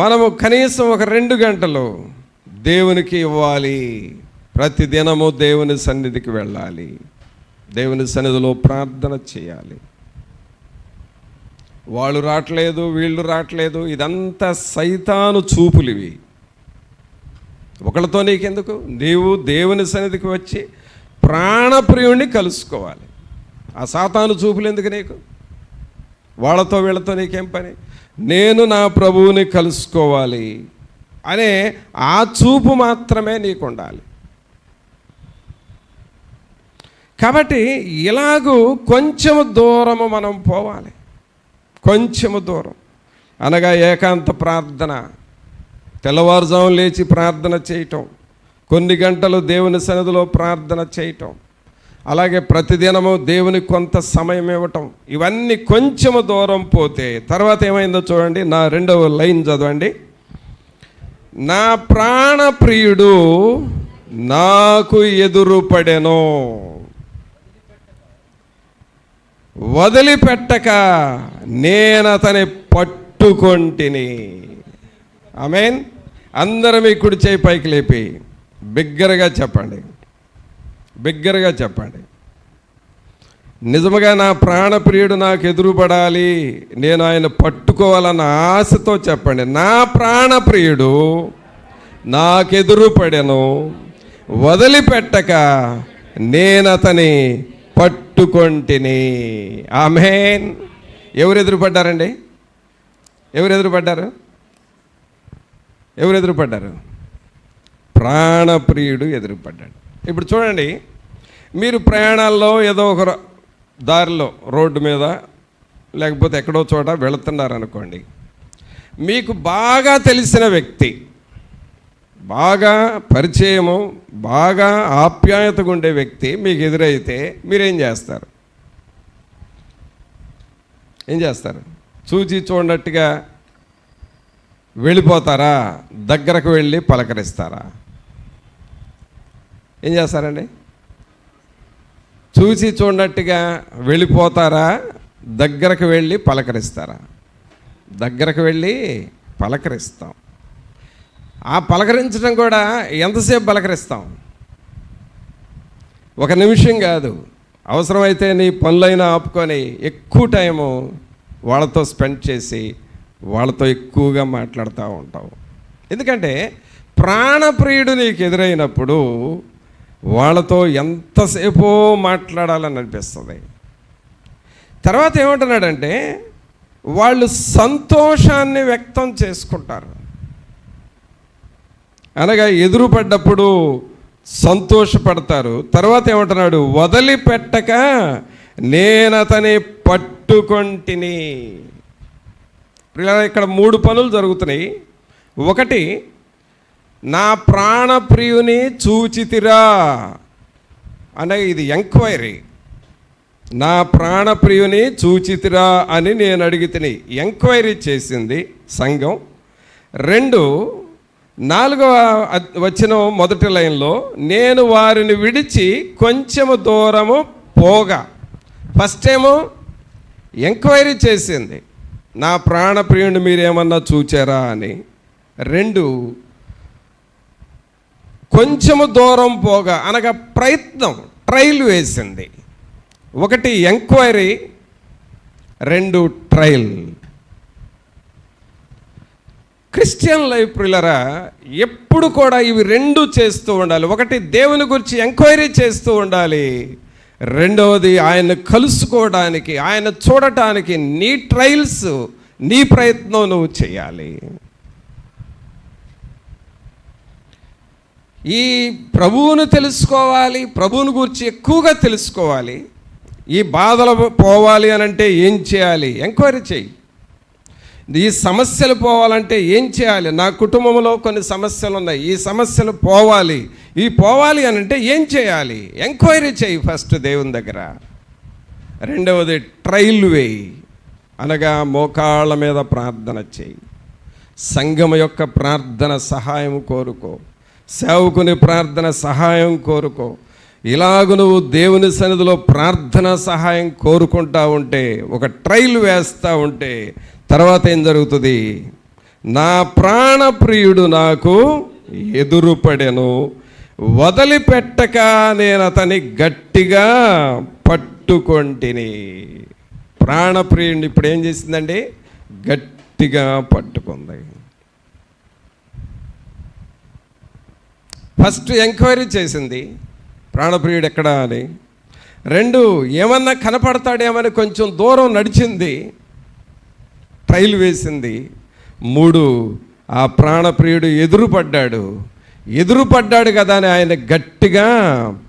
మనము కనీసం ఒక 2 గంటలు దేవునికి ఇవ్వాలి. ప్రతిదినము దేవుని సన్నిధికి వెళ్ళాలి, దేవుని సన్నిధిలో ప్రార్థన చేయాలి. వాళ్ళు రావట్లేదు, వీళ్ళు రావట్లేదు, ఇదంతా సైతాను చూపులు ఇవి. ఒకళ్ళతో నీకెందుకు? నీవు దేవుని సన్నిధికి వచ్చి ప్రాణప్రియుణ్ణి కలుసుకోవాలి. ఆ సాతాను చూపులు ఎందుకు నీకు? వాళ్ళతో వీళ్ళతో నీకేం పని? నేను నా ప్రభువుని కలుసుకోవాలి అనే ఆ చూపు మాత్రమే నీకు ఉండాలి. కాబట్టి ఇలాగూ కొంచెము దూరము మనం పోవాలి. కొంచెము దూరం అనగా ఏకాంత ప్రార్థన, తెల్లవారుజాము లేచి ప్రార్థన చేయటం, కొన్ని గంటలు దేవుని సన్నిధిలో ప్రార్థన చేయటం, అలాగే ప్రతిదినము దేవునికి కొంత సమయం ఇవ్వటం, ఇవన్నీ కొంచెము దూరం పోతే తర్వాత ఏమైందో చూడండి. నా 2వ లైన్ చదవండి. నా ప్రాణప్రియుడు నాకు ఎదురుపడెను, వదిలిపెట్టక నేనతని పట్టుకొంటిని. ఆమేన్. అందరం మీ కుడి చేయి పైకి లేపి బిగ్గరగా చెప్పండి, బిగ్గరగా చెప్పండి. నిజముగా నా ప్రాణప్రియుడు నాకు ఎదురుపడాలి, నేను ఆయన పట్టుకోవాలన్న ఆశతో చెప్పండి. నా ప్రాణప్రియుడు నాకెదురుపడెను, వదిలిపెట్టక నేనతని పట్టుకొంటిని. ఆమేన్. ఎవరు ఎదురుపడ్డారండి? ఎవరు ఎదురుపడ్డారు? ఎవరు ఎదురుపడ్డారు? ప్రాణప్రియుడు ఎదురుపడ్డాడు. ఇప్పుడు చూడండి, మీరు ప్రయాణాల్లో ఏదో ఒక దారిలో రోడ్డు మీద లేకపోతే ఎక్కడో చోట వెళుతున్నారనుకోండి. మీకు బాగా తెలిసిన వ్యక్తి, బాగా పరిచయము, బాగా ఆప్యాయతగా ఉండే వ్యక్తి మీకు ఎదురైతే మీరేం చేస్తారు? ఏం చేస్తారు? చూచి చూడనట్టుగా వెళ్ళిపోతారా? దగ్గరకు వెళ్ళి పలకరిస్తారా? ఏం చేస్తారండి? చూసి చూడనట్టుగా వెళ్ళిపోతారా? దగ్గరకు వెళ్ళి పలకరిస్తారా? దగ్గరకు వెళ్ళి పలకరిస్తాం. ఆ పలకరించడం కూడా ఎంతసేపు పలకరిస్తాం? 1 నిమిషం కాదు. అవసరమైతే నీ పనులైనా ఆపుకొని ఎక్కువ టైము వాళ్ళతో స్పెండ్ చేసి వాళ్ళతో ఎక్కువగా మాట్లాడుతూ ఉంటావు. ఎందుకంటే ప్రాణప్రియుడు నీకు ఎదురైనప్పుడు వాళ్ళతో ఎంతసేపో మాట్లాడాలని అనిపిస్తుంది. తర్వాత ఏమంటున్నాడంటే వాళ్ళు సంతోషాన్ని వ్యక్తం చేసుకుంటారు. అనగా ఎదురుపడ్డప్పుడు సంతోషపడతారు. తర్వాత ఏమంటున్నాడు? వదిలిపెట్టక నేనతని పట్టుకొంటిని. ఇక్కడ 3 పనులు జరుగుతున్నాయి. 1, నా ప్రాణప్రియుని చూచితిరా అనే ఇది ఎంక్వైరీ. నా ప్రాణప్రియుని చూచితిరా అని నేను అడిగితిని. ఎంక్వైరీ చేసింది సంఘం. 2, 4వ వచనం మొదటి లైన్లో నేను వారిని విడిచి కొంచెము దూరము పోగా. ఫస్ట్ ఏమో ఎంక్వైరీ చేసింది, నా ప్రాణప్రియుని మీరేమన్నా చూచారా అని. 2, కొంచెము దూరం పోగా అనగా ప్రయత్నం, ట్రయల్ వేసింది. 1 ఎంక్వైరీ, 2 ట్రయల్. క్రిస్టియన్ లైఫ్ ప్రియులారా ఎప్పుడు కూడా ఇవి 2 చేస్తూ ఉండాలి. 1 దేవుని గురించి ఎంక్వైరీ చేస్తూ ఉండాలి. 2వది ఆయన కలుసుకోవడానికి, ఆయన చూడటానికి నీ ట్రయల్స్, నీ ప్రయత్నం నువ్వు చేయాలి. ఈ ప్రభువును తెలుసుకోవాలి, ప్రభువుని గురించి ఎక్కువగా తెలుసుకోవాలి. ఈ బాధలు పోవాలి అని అంటే ఏం చేయాలి? ఎంక్వైరీ చేయి. ఈ సమస్యలు పోవాలంటే ఏం చేయాలి? నా కుటుంబంలో కొన్ని సమస్యలు ఉన్నాయి, ఈ సమస్యలు పోవాలి. ఈ పోవాలి అని అంటే ఏం చేయాలి? ఎంక్వైరీ చేయి ఫస్ట్ దేవుని దగ్గర. రెండవది ట్రైల్ వేయి, అనగా మోకాళ్ళ మీద ప్రార్థన చేయి. సంఘం యొక్క ప్రార్థన సహాయం కోరుకో, సేవకుని ప్రార్థన సహాయం కోరుకో. ఇలాగ నువ్వు దేవుని సన్నిధిలో ప్రార్థన సహాయం కోరుకుంటా ఉంటే, ఒక ట్రైల్ వేస్తూ ఉంటే, తర్వాత ఏం జరుగుతుంది? నా ప్రాణప్రియుడు నాకు ఎదురుపడెను, వదిలిపెట్టక నేను అతని గట్టిగా పట్టుకొంటిని. ప్రాణప్రియుడిని ఇప్పుడు ఏం చేసిందండి? గట్టిగా పట్టుకుంది. ఫస్ట్ ఎంక్వైరీ చేసింది, ప్రాణప్రియుడు ఎక్కడా అని. రెండు, ఏమన్నా కనపడతాడేమని కొంచెం దూరం నడిచింది, ట్రైల్ వేసింది. మూడు, ఆ ప్రాణప్రియుడు ఎదురుపడ్డాడు కదా అని ఆయన గట్టిగా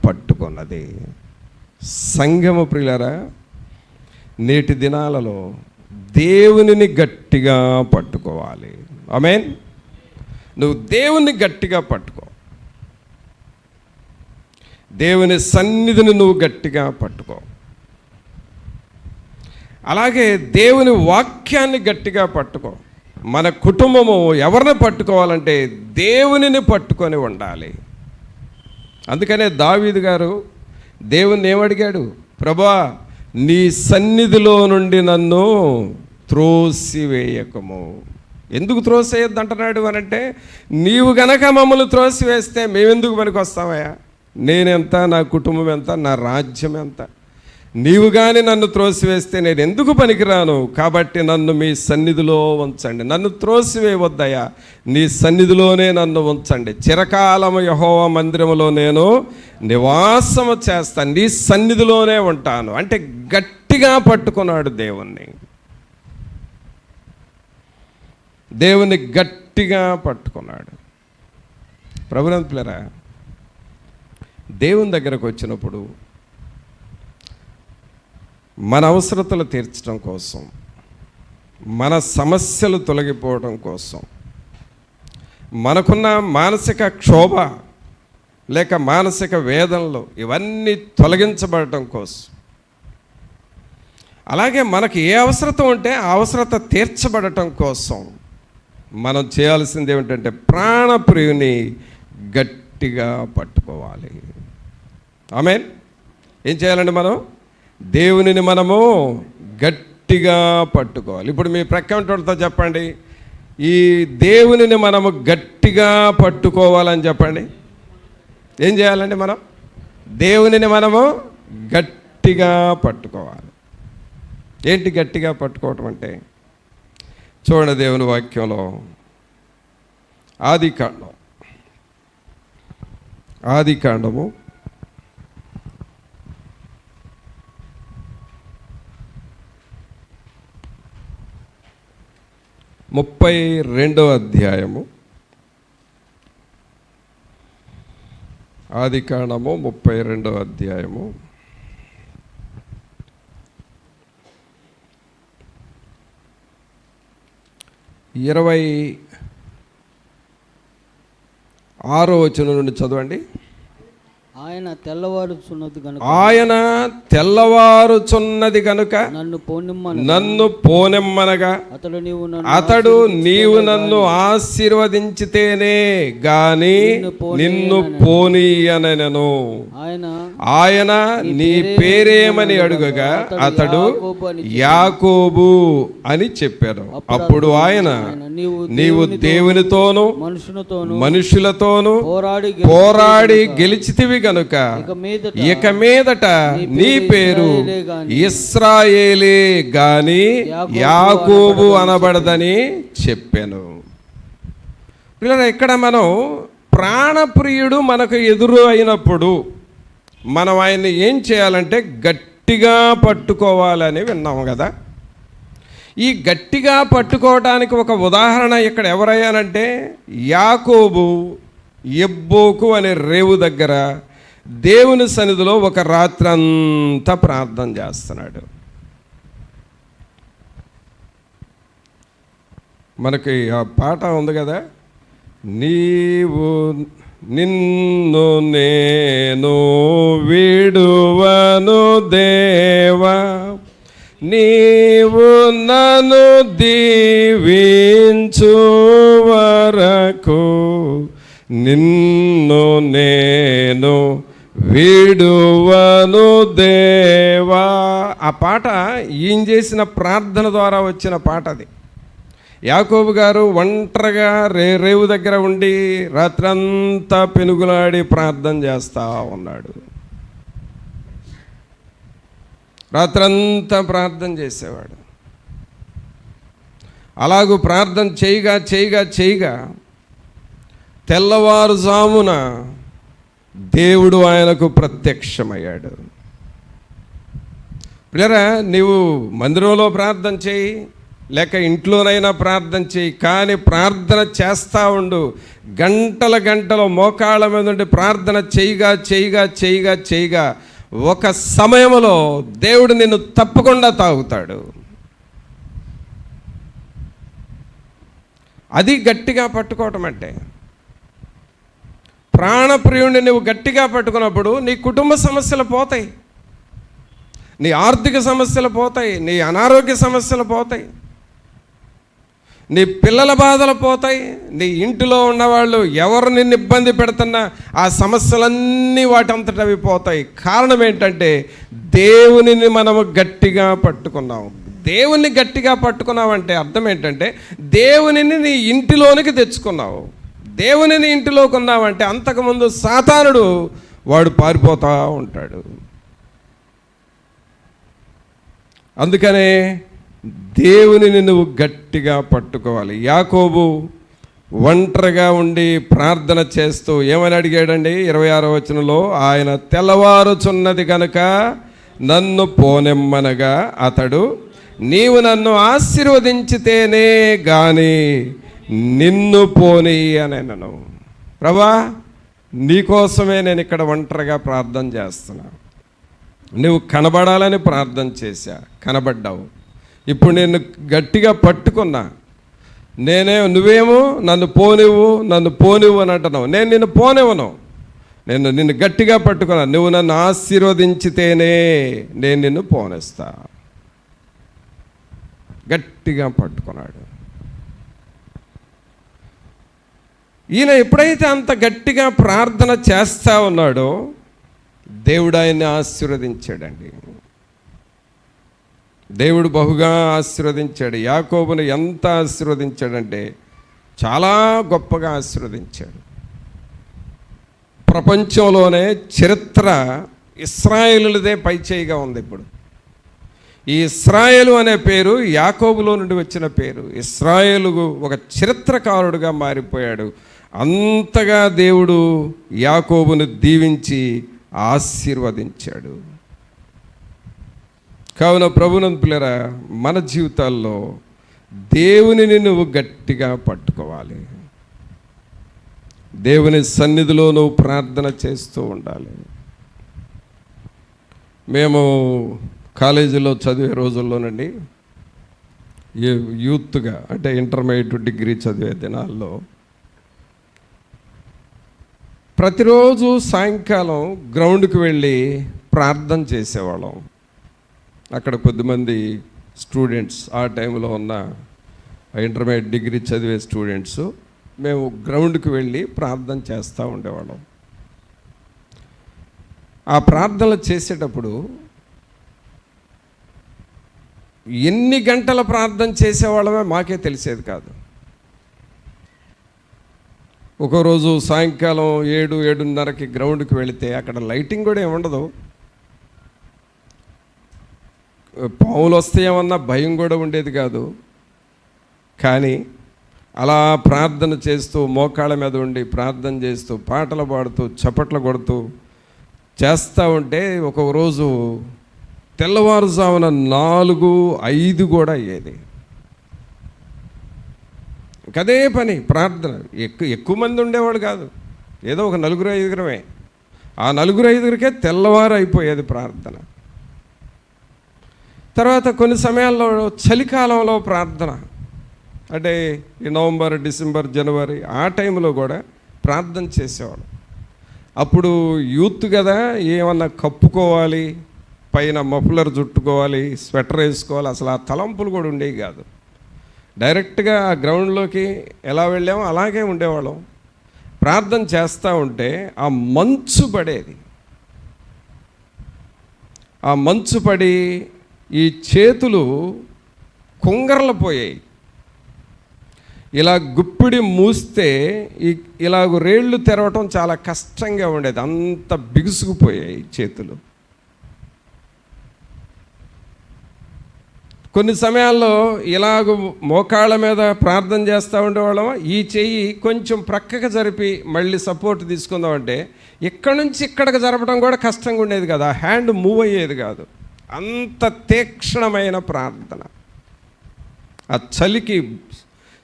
పట్టుకున్నది. సంఘము ప్రియులారా, నేటి దినాలలో దేవునిని గట్టిగా పట్టుకోవాలి. ఆమేన్. నువ్వు దేవుని గట్టిగా పట్టుకో, దేవుని సన్నిధిని నువ్వు గట్టిగా పట్టుకో. అలాగే దేవుని వాక్యాన్ని గట్టిగా పట్టుకో. మన కుటుంబము ఎవరిని పట్టుకోవాలంటే దేవునిని పట్టుకొని ఉండాలి. అందుకనే దావీదు గారు దేవుణ్ణి ఏమడిగాడు? ప్రభువా, నీ సన్నిధిలో నుండి నన్ను త్రోసివేయకము. ఎందుకు త్రోసేయద్దు అంటున్నాడు అనంటే, నీవు గనక మమ్మల్ని త్రోసివేస్తే మేమెందుకు పనికి వస్తామయ్యా? నేనెంత, నా కుటుంబం ఎంత, నా రాజ్యం ఎంత? నీవు కానీ నన్ను త్రోసివేస్తే నేను ఎందుకు పనికిరాను? కాబట్టి నన్ను మీ సన్నిధిలో ఉంచండి, నన్ను త్రోసివేయవద్దయ్యా, నీ సన్నిధిలోనే నన్ను ఉంచండి. చిరకాలము యెహోవా మందిరములో నేను నివాసము చేస్తాను, నీ సన్నిధిలోనే ఉంటాను అంటే గట్టిగా పట్టుకున్నాడు దేవుని గట్టిగా పట్టుకున్నాడు. ప్రభునంతులారా, దేవుని దగ్గరకు వచ్చినప్పుడు మన అవసరతలు తీర్చడం కోసం, మన సమస్యలు తొలగిపోవడం కోసం, మనకున్న మానసిక క్షోభ లేక మానసిక వేదనలు ఇవన్నీ తొలగించబడటం కోసం, అలాగే మనకి ఏ అవసరత ఉంటే ఆ అవసరత తీర్చబడటం కోసం మనం చేయాల్సింది ఏమిటంటే ప్రాణప్రియుని గట్టిగా పట్టుకోవాలి. ఆమేన్. ఏం చేయాలండి? మనం దేవునిని మనము గట్టిగా పట్టుకోవాలి. ఇప్పుడు మీ ప్రక్కతో చెప్పండి, ఈ దేవునిని మనము గట్టిగా పట్టుకోవాలని చెప్పండి. ఏం చేయాలండి? మనం దేవునిని మనము గట్టిగా పట్టుకోవాలి. ఏంటి గట్టిగా పట్టుకోవటం అంటే? చూడండి, దేవుని వాక్యంలో ఆదికాండము 32వ అధ్యాయము. ఆదికాండము 32వ అధ్యాయము 26వ వచనం నుండి చదవండి. ఆయన తెల్లవారుచున్నది గనుక నన్ను పోనెమ్మనగా అతడు నీవు నన్ను ఆశీర్వదించితేనే గాని నిన్ను పోనీయనెను. ఆయన నీ పేరేమని అడుగగా అతడు యాకోబు అని చెప్పాను. అప్పుడు ఆయన, నీవు దేవునితోనూ మనుషులతోనూ పోరాడి గెలిచితివి గనుక ఇక మీదట నీ పేరు ఇశ్రాయేలే గాని యాకోబు అనబడదని చెప్పాను. పిల్లలు, ఇక్కడ మనం ప్రాణప్రియుడు మనకు ఎదురు అయినప్పుడు మనం ఆయన్ని ఏం చేయాలంటే గట్టిగా పట్టుకోవాలని విన్నాము కదా. ఈ గట్టిగా పట్టుకోవడానికి ఒక ఉదాహరణ ఇక్కడ ఎవరయ్యానంటే యాకోబు యబ్బోకు అనే రేవు దగ్గర దేవుని సన్నిధిలో ఒక రాత్రి అంతా ప్రార్థన చేస్తున్నాడు. మనకి ఆ పాట ఉంది కదా, నిన్ను నేను విడువను దేవా, నీవు నన్ను దీవించు వరకు నిన్ను నేను విడువను దేవా. ఆ పాట ఈయన చేసిన ప్రార్థన ద్వారా వచ్చిన పాట అది. యాకోబు గారు ఒంటరిగా రేవు దగ్గర ఉండి రాత్రంతా పెనుగులాడి ప్రార్థన చేస్తూ ఉన్నాడు. రాత్రంతా ప్రార్థన చేసేవాడు. అలాగూ ప్రార్థన చేయగా తెల్లవారుజామున దేవుడు ఆయనకు ప్రత్యక్షమయ్యాడు. పిల్లరా, నీవు మందిరంలో ప్రార్థన చేయి, లేక ఇంట్లోనైనా ప్రార్థన చేయి, కానీ ప్రార్థన చేస్తూ ఉండు. గంటలు మోకాళ్ళ మీద ఉండి ప్రార్థన చేయగా ఒక సమయంలో దేవుడు నిన్ను తప్పకుండా తాగుతాడు. అది గట్టిగా పట్టుకోవటం అంటే. ప్రాణప్రియుడిని నువ్వు గట్టిగా పట్టుకున్నప్పుడు నీ కుటుంబ సమస్యలు పోతాయి, నీ ఆర్థిక సమస్యలు పోతాయి, నీ అనారోగ్య సమస్యలు పోతాయి, నీ పిల్లల బాధలు పోతాయి, నీ ఇంటిలో ఉన్నవాళ్ళు ఎవరు నిన్ను ఇబ్బంది పెడుతున్నా ఆ సమస్యలన్నీ వాటంతటవి పోతాయి. కారణం ఏంటంటే దేవునిని మనము గట్టిగా పట్టుకున్నాం. దేవుని గట్టిగా పట్టుకున్నావంటే అర్థం ఏంటంటే దేవునిని నీ ఇంటిలోనికి తెచ్చుకున్నావు. దేవునిని ఇంటిలోకి ఉన్నావంటే అంతకుముందు సాతానుడు వాడు పారిపోతూ ఉంటాడు. అందుకనే దేవునిని నువ్వు గట్టిగా పట్టుకోవాలి. యాకోబు ఒంటరిగా ఉండి ప్రార్థన చేస్తూ ఏమని అడిగాడండి? 26వ వచనంలో, ఆయన తెల్లవారుచున్నది కనుక నన్ను పోనెమ్మనగా అతడు, నీవు నన్ను ఆశీర్వదించితేనే గాని నిన్ను పోనీ అని అన్నాను. ప్రభా, నీకోసమే నేను ఇక్కడ ఒంటరిగా ప్రార్థన చేస్తున్నా. నువ్వు కనబడాలని ప్రార్థన చేశా, కనబడ్డావు. ఇప్పుడు నేను గట్టిగా పట్టుకున్నా. నువ్వేమో నన్ను పోనివ్వు అని అంటున్నావు. నేను నిన్ను పోనివ్వను. నిన్ను గట్టిగా పట్టుకున్నా. నువ్వు నన్ను ఆశీర్వదించితేనే నేను నిన్ను పోనిస్తా. గట్టిగా పట్టుకున్నాడు. ఈయన ఎప్పుడైతే అంత గట్టిగా ప్రార్థన చేస్తూ ఉన్నాడో దేవుడు ఆయన్ని ఆశీర్వదించాడండి. దేవుడు బహుగా ఆశీర్వదించాడు. యాకోబును ఎంత ఆశీర్వదించాడంటే చాలా గొప్పగా ఆశీర్వదించాడు. ప్రపంచంలోనే చరిత్ర ఇశ్రాయేలుదే పైచేయిగా ఉంది. ఇప్పుడు ఈ ఇశ్రాయేలు అనే పేరు యాకోబులో నుండి వచ్చిన పేరు. ఇశ్రాయేలు ఒక చరిత్రకారుడుగా మారిపోయాడు. అంతగా దేవుడు యాకోబును దీవించి ఆశీర్వదించాడు. కావున ప్రభునందు పిల్లరా, మన జీవితాల్లో దేవునిని నువ్వు గట్టిగా పట్టుకోవాలి. దేవుని సన్నిధిలో నువ్వు ప్రార్థన చేస్తూ ఉండాలి. మేము కాలేజీలో చదివే రోజుల్లోనండి, యూత్గా అంటే ఇంటర్మీడియట్ డిగ్రీ చదివే దినాల్లో ప్రతిరోజు సాయంకాలం గ్రౌండ్కి వెళ్ళి ప్రార్థన చేసేవాళ్ళం. అక్కడ కొద్దిమంది స్టూడెంట్స్, ఆ టైంలో ఉన్న ఇంటర్మీడియట్ డిగ్రీ చదివే స్టూడెంట్స్, మేము గ్రౌండ్కి వెళ్ళి ప్రార్థన చేస్తూ ఉండేవాళ్ళం. ఆ ప్రార్థనలు చేసేటప్పుడు ఎన్ని గంటల ప్రార్థన చేసేవాళ్ళమే మాకే తెలిసేది కాదు. ఒకరోజు సాయంకాలం 7-7:30కి గ్రౌండ్కి వెళితే అక్కడ లైటింగ్ కూడా ఏముండదు. పాములు వస్తాయేమన్నా భయం కూడా ఉండేది కాదు. కానీ అలా ప్రార్థన చేస్తూ, మోకాళ్ళ మీద ఉండి ప్రార్థన చేస్తూ, పాటలు పాడుతూ, చప్పట్లు కొడుతూ చేస్తూ ఉంటే ఒక్కొక్క రోజు తెల్లవారుజామున 4-5 కూడా అయ్యేది. ఇంకదే పని ప్రార్థన. ఎక్కువ మంది ఉండేవాడు కాదు, ఏదో ఒక 4-5 ఆ 4-5 తెల్లవారు అయిపోయేది ప్రార్థన. తర్వాత కొన్ని సమయాల్లో చలికాలంలో ప్రార్థన. అంటే ఈ నవంబర్, డిసెంబర్, జనవరి ఆ టైంలో కూడా ప్రార్థన చేసేవాడు. అప్పుడు యూత్ కదా, ఏమన్నా కప్పుకోవాలి, పైన మఫ్లర్ చుట్టుకోవాలి, స్వెటర్ వేసుకోవాలి, అసలు ఆ తలంపులు కూడా ఉండేవి కాదు. డైరెక్ట్గా ఆ గ్రౌండ్లోకి ఎలా వెళ్ళామో అలాగే ఉండేవాళ్ళం. ప్రార్థన చేస్తూ ఉంటే ఆ మంచు పడేది. ఆ మంచు పడి ఈ చేతులు కుంగరలు పోయాయి. ఇలా గుప్పిడి మూస్తే ఇలాగ రేళ్ళు తెరవటం చాలా కష్టంగా ఉండేది, అంత బిగుసుకుపోయాయి చేతులు. కొన్ని సమయాల్లో ఇలాగ మోకాళ్ళ మీద ప్రార్థన చేస్తూ ఉండేవాళ్ళం. ఈ చెయ్యి కొంచెం ప్రక్కకు జరిపి మళ్ళీ సపోర్ట్ తీసుకుందామంటే ఇక్కడి నుంచి ఇక్కడికి జరపడం కూడా కష్టంగా ఉండేది కదా, హ్యాండ్ మూవ్ అయ్యేది కాదు. అంత తీక్షణమైన ప్రార్థన. ఆ చలికి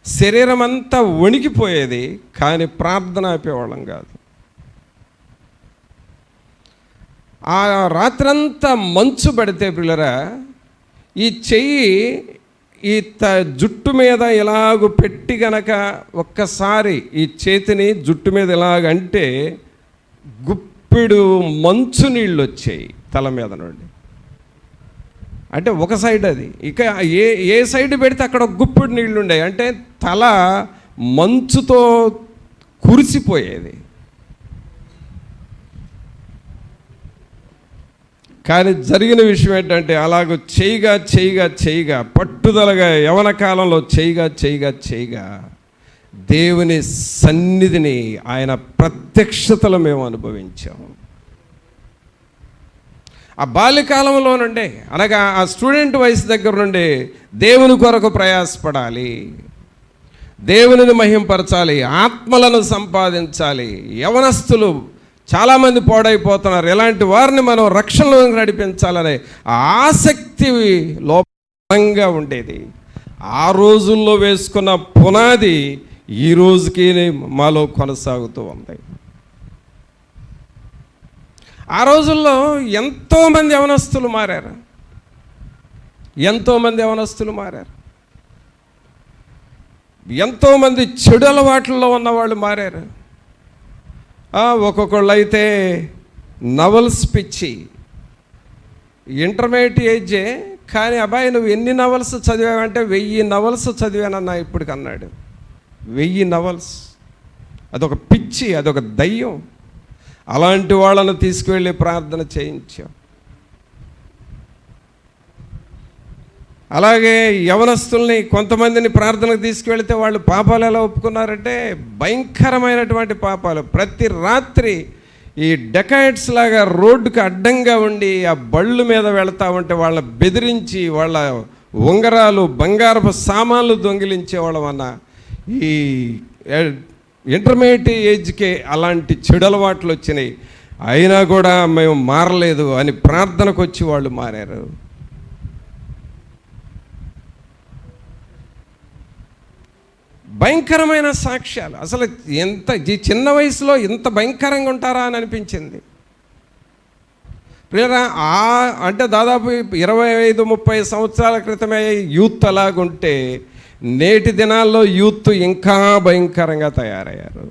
శరీరం అంతా వణికిపోయేది, కానీ ప్రార్థన ఆపేవాళ్ళం కాదు. ఆ రాత్రంతా మంచు పడితే పిల్లరా, ఈ చెయ్యి ఈ జుట్టు మీద ఇలాగ పెట్టి గనక ఒక్కసారి ఈ చేతిని జుట్టు మీద ఇలాగంటే గుప్పిడు మంచు నీళ్ళు వచ్చాయి తల మీద నుండి. అంటే ఒక సైడ్ అది, ఇక ఏ సైడ్ పెడితే అక్కడ గుప్పిడు నీళ్ళు ఉండేవి. అంటే తల మంచుతో కురిసిపోయేది. కానీ జరిగిన విషయం ఏంటంటే, అలాగ చేయగా పట్టుదలగా యవన కాలంలో చేయగా దేవుని సన్నిధిని, ఆయన ప్రత్యక్షతలు మేము అనుభవించాము. ఆ బాల్యకాలంలో నుండే, అనగా ఆ స్టూడెంట్ వయసు దగ్గర నుండి దేవుని కొరకు ప్రయాసపడాలి, దేవునిని మహింపరచాలి, ఆత్మలను సంపాదించాలి. యవనస్తులు చాలామంది పాడైపోతున్నారు, ఇలాంటి వారిని మనం రక్షణలోకి నడిపించాలనే ఆసక్తి లోపంగా ఉండేది. ఆ రోజుల్లో వేసుకున్న పునాది ఈ రోజుకి మాలో కొనసాగుతూ ఉంది. ఆ రోజుల్లో ఎంతోమంది యవనస్తులు మారారు, ఎంతోమంది చెడు అలవాట్లలో ఉన్నవాళ్ళు మారారు. ఒక్కొక్కళ్ళు అయితే నవల్స్ పిచ్చి, ఇంటర్మీడియట్ ఏజే, కానీ అబ్బాయి నువ్వు ఎన్ని నవల్స్ చదివావంటే 1000 నవల్స్ చదివానన్నా ఇప్పటికి అన్నాడు. 1000 నవల్స్. అదొక పిచ్చి, అదొక దయ్యం. అలాంటి వాళ్ళను తీసుకువెళ్ళి ప్రార్థన చేయించాం. అలాగే యవనస్తుల్ని కొంతమందిని ప్రార్థనకు తీసుకువెళితే వాళ్ళు పాపాలు ఎలా ఒప్పుకున్నారంటే భయంకరమైనటువంటి పాపాలు. ప్రతి రాత్రి ఈ డెకాయిట్స్ లాగా రోడ్డుకి అడ్డంగా ఉండి ఆ బళ్ళు మీద వెళతా ఉంటే వాళ్ళని బెదిరించి వాళ్ళ ఉంగరాలు, బంగారపు సామాన్లు దొంగిలించేవాళ్ళం అన్న. ఈ ఇంటర్మీడియట్ ఏజ్కే అలాంటి చెడు అలవాట్లు వచ్చినాయి. అయినా కూడా మేము మారలేదు అని ప్రార్థనకు వచ్చి వాళ్ళు మారారు. భయంకరమైన సాక్ష్యాలు. అసలు ఈ చిన్న వయసులో ఇంత భయంకరంగా ఉంటారా అని అనిపించింది. అంటే దాదాపు 25-30 సంవత్సరాల క్రితమే యూత్ అలాగుంటే నేటి దినాల్లో యూత్ ఇంకా భయంకరంగా తయారయ్యారు.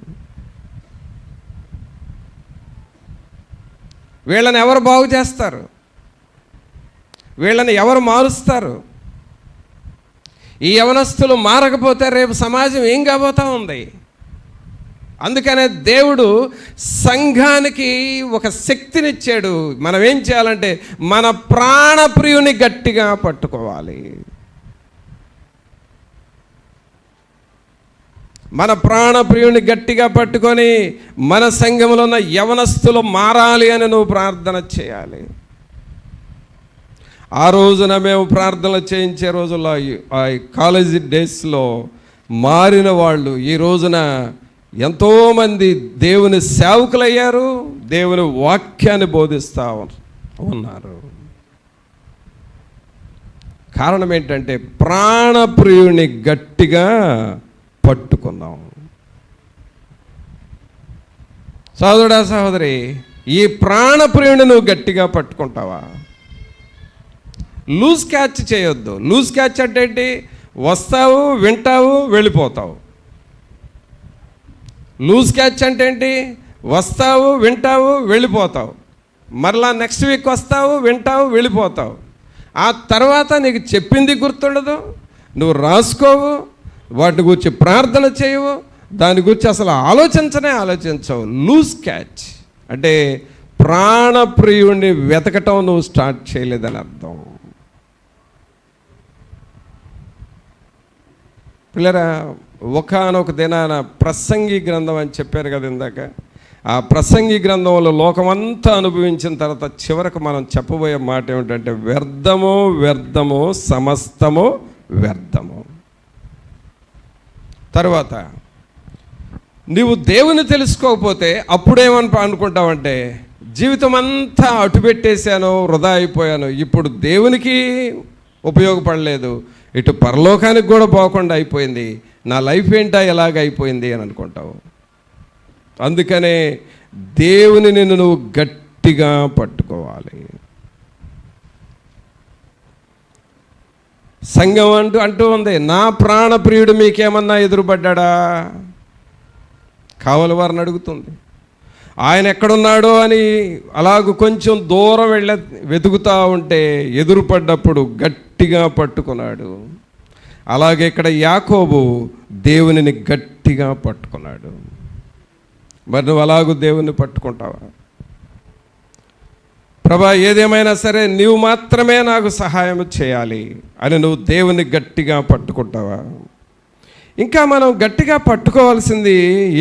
వీళ్ళని ఎవరు బాగు చేస్తారు? వీళ్ళని ఎవరు మారుస్తారు? ఈ యవనస్తులు మారకపోతే రేపు సమాజం ఏం కాబోతా ఉంది? అందుకనే దేవుడు సంఘానికి ఒక శక్తినిచ్చాడు. మనం ఏం చేయాలంటే మన ప్రాణప్రియుని గట్టిగా పట్టుకోవాలి. మన ప్రాణప్రియుని గట్టిగా పట్టుకొని మన సంఘంలో ఉన్న యవనస్తులు మారాలి అని నువ్వు ప్రార్థన చేయాలి. ఆ రోజున మేము ప్రార్థనలు చేయించే రోజుల్లో ఆ కాలేజీ డేస్లో మారిన వాళ్ళు ఈ రోజున ఎంతోమంది దేవుని సేవకులయ్యారు, దేవుని వాక్యాన్ని బోధిస్తూ ఉన్నారు. కారణం ఏంటంటే ప్రాణప్రియుని గట్టిగా పట్టుకున్నాం. సహోదరా, సహోదరి, ఈ ప్రాణప్రియుని నువ్వు గట్టిగా పట్టుకుంటావా? లూజ్ క్యాచ్ చేయొద్దు. లూజ్ క్యాచ్ అంటే ఏంటి? వస్తావు, వింటావు, వెళ్ళిపోతావు. లూజ్ క్యాచ్ అంటే ఏంటి? వస్తావు, వింటావు, వెళ్ళిపోతావు. మరలా నెక్స్ట్ వీక్ వస్తావు, వింటావు, వెళ్ళిపోతావు. ఆ తర్వాత నీకు చెప్పింది గుర్తుండదు, నువ్వు రాసుకోవు, వాటి గురించి ప్రార్థన చేయవు, దాని గురించి అసలు ఆలోచించవు. లూజ్ క్యాచ్ అంటే ప్రాణప్రియుడిని వెతకటం నువ్వు స్టార్ట్ చేయలేదని అర్థం. పిల్లరా, ఒకానొక దినాన ప్రసంగి గ్రంథం అని చెప్పారు కదా ఇందాక. ఆ ప్రసంగి గ్రంథంలో లోకమంతా అనుభవించిన తర్వాత చివరకు మనం చెప్పబోయే మాట ఏమిటంటే వ్యర్థము వ్యర్థము సమస్తము వ్యర్థము. తర్వాత నీవు దేవుని తెలుసుకోకపోతే అప్పుడేమని అనుకుంటావంటే జీవితం అంతా అటుపెట్టేశాను, వృధా అయిపోయాను, ఇప్పుడు దేవునికి ఉపయోగపడలేదు, ఇటు పరలోకానికి కూడా పోకుండా అయిపోయింది, నా లైఫ్ ఏంటా ఎలాగ అయిపోయింది అని అనుకుంటావు. అందుకనే దేవుని నిన్ను నువ్వు గట్టిగా పట్టుకోవాలి. సంఘం అంటూ ఉంది, నా ప్రాణప్రియుడు మీకేమన్నా ఎదురుపడ్డా? కావలి వారిని అడుగుతుంది. ఆయన ఎక్కడున్నాడో అని అలాగ కొంచెం దూరం వెతుకుతూ ఉంటే ఎదురుపడ్డప్పుడు గట్టిగా పట్టుకున్నాడు. అలాగే ఇక్కడ యాకోబు దేవునిని గట్టిగా పట్టుకున్నాడు. మరి నువ్వు అలాగూ దేవుని పట్టుకుంటావా? ప్రభా, ఏదేమైనా సరే నీవు మాత్రమే నాకు సహాయం చేయాలి అని నువ్వు దేవుని గట్టిగా పట్టుకుంటావా? ఇంకా మనం గట్టిగా పట్టుకోవాల్సింది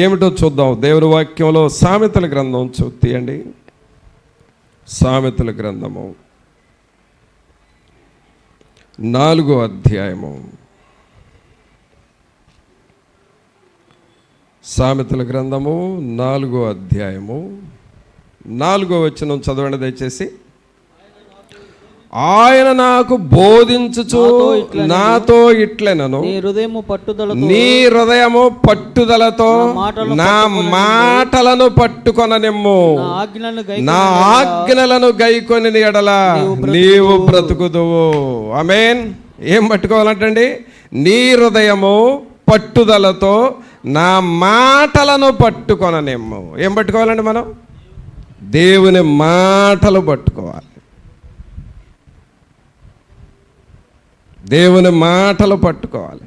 ఏమిటో చూద్దాం. దేవుని వాక్యంలో సామెతల గ్రంథం తీయండి. సామెతల గ్రంథము 4వ అధ్యాయము. సామెతల గ్రంథము 4వ అధ్యాయము 4వ వచనం చదవండి దయచేసి. ఆయన నాకు బోధించుచు నాతో ఇట్లెనను, నీ హృదయము పట్టుదలతో నా మాటలను పట్టుకొననిమ్ము, నా ఆజ్ఞలను గైకొని ఎడల నీవు బ్రతుకుదువు. ఆమేన్. ఏం పట్టుకోవాలంటండి? నీ హృదయము పట్టుదలతో నా మాటలను పట్టుకొననిమ్ము. ఏం పట్టుకోవాలండి మనం? దేవుని మాటలు పట్టుకోవాలి. దేవుని మాటలు పట్టుకోవాలి.